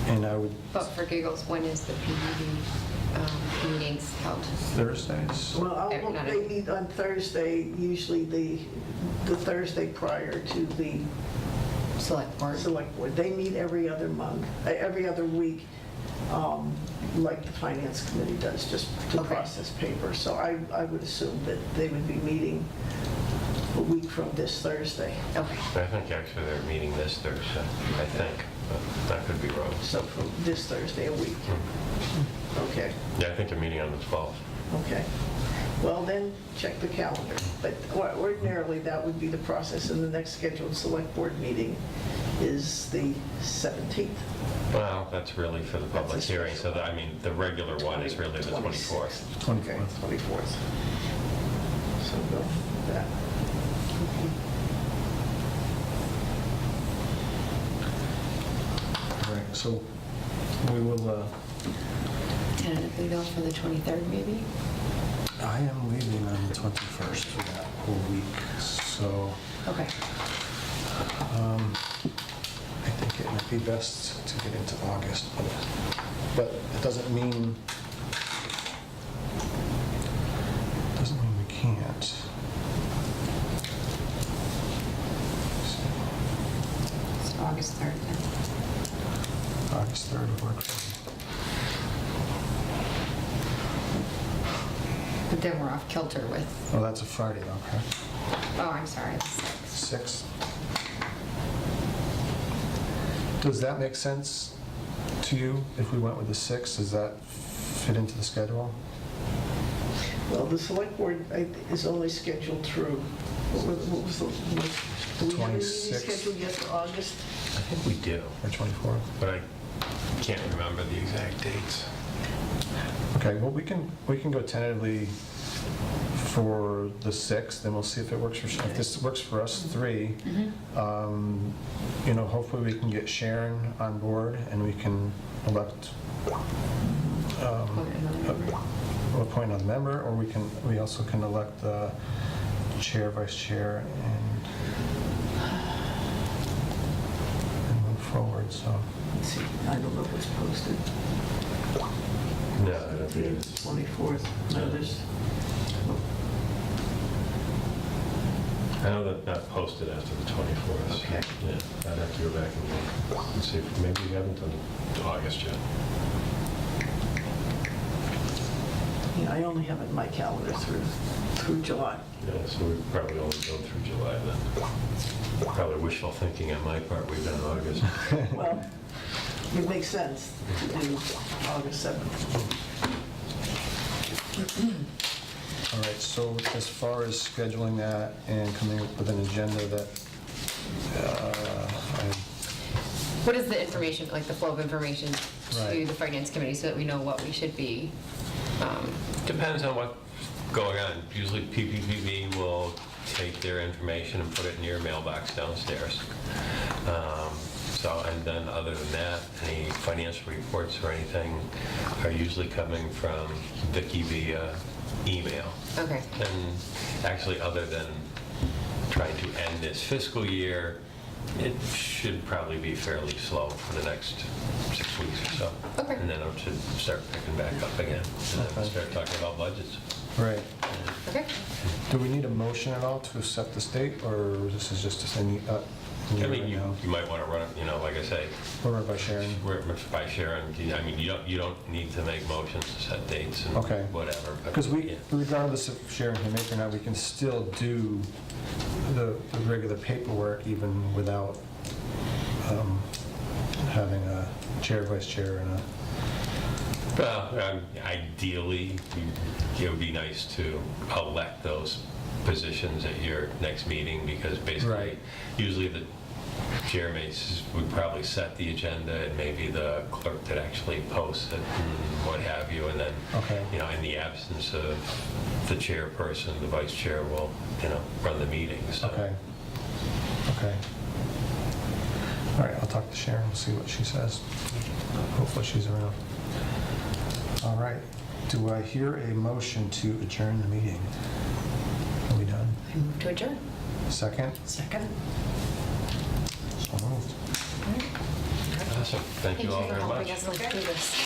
And I would, But for giggles, when is the PBB meetings held? Thursdays? Well, Not they meet on Thursday, usually the Thursday prior to the Select board? select board. They meet every other month, every other week, like the finance committee does, just to Okay. process paper. So I would assume that they would be meeting a week from this Thursday. Okay. I think actually they're meeting this Thursday, I think, but that could be wrong. So from this Thursday, a week. Okay, Yeah, I think they're meeting on the 12th. okay. Well, then, check the calendar. But ordinarily, that would be the process, and the next scheduled select board meeting is the 17th. Well, that's really for the public That's a hearing, so special. the regular one is really the 24th. 24th. 24th. So go with that. right, so we will, Tentatively though for the 23rd maybe? I am leaving on the 21st for that whole week, so Okay. I think it might be best to get into August, but it doesn't mean we can't. It's August 3rd then. August 3rd would work for But then we're off kilter with, me. Oh, that's a Friday, okay. oh, I'm sorry, the 6th. 6th. Does that make sense to you if we went with the 6th? Does that fit into the schedule? Well, the select board is only scheduled through, what was the, do we have a meeting 26th. scheduled yet for August? I think we do, Or 24th? but I can't remember the exact dates. Okay, well, we can go tentatively for the 6th, and we'll see if it works for, if this works for us three. You know, hopefully we can get Sharon on board, and we can elect, appoint another member, or we also can elect the chair, vice chair, and move forward, so. Let's see, I don't know if it's posted. No, I don't think it is. 24th, no, there's, I know that not posted after the 24th. so, Okay. Yeah, I'd have to go back and see if maybe we haven't done August yet. yeah, I only have it in my calendar through July. Yeah, so we probably only go through July then. Probably wishful thinking on my part, we've done August. Well, it makes sense to do August 7th. All right, so as far as scheduling that and coming up with an agenda that, What is the information, like the flow of information to Right. the finance committee so that we know what we should be, Depends on what's going on. Usually PPPB will take their information and put it in your mailbox downstairs. And then other than that, any financial reports or anything are usually coming from Vicki via email. okay. And actually, other than trying to end this fiscal year, it should probably be fairly slow for the next 6 weeks or so. Okay. And then it should start picking back up again. And then we'll Okay. start talking about budgets. right. Okay. Do we need a motion at all to set this date, or this is just a need I mean, right now? you might want to run it, like I say, Or run by Sharon? by Sharon. I mean, you don't need to make motions to set dates and Okay. whatever. but, Because yeah. regardless if Sharon can make it or not, we can still do the regular paperwork even without having a chair, vice chair, and a... Well, ideally, it would be nice to elect those positions at your next meeting, because basically, Right. usually the chairman would probably set the agenda, and maybe the clerk that actually posts it and what have you, and then, Okay. in the absence of the chairperson, the vice chair will, run the meeting, so. Okay. Okay. All right, I'll talk to Sharon, we'll see what she says. Hopefully she's around. All right, do I hear a motion to adjourn the meeting? Are we done? I move to adjourn. Second? Second? So moved. Awesome. Thank you all very for much. helping us look through this.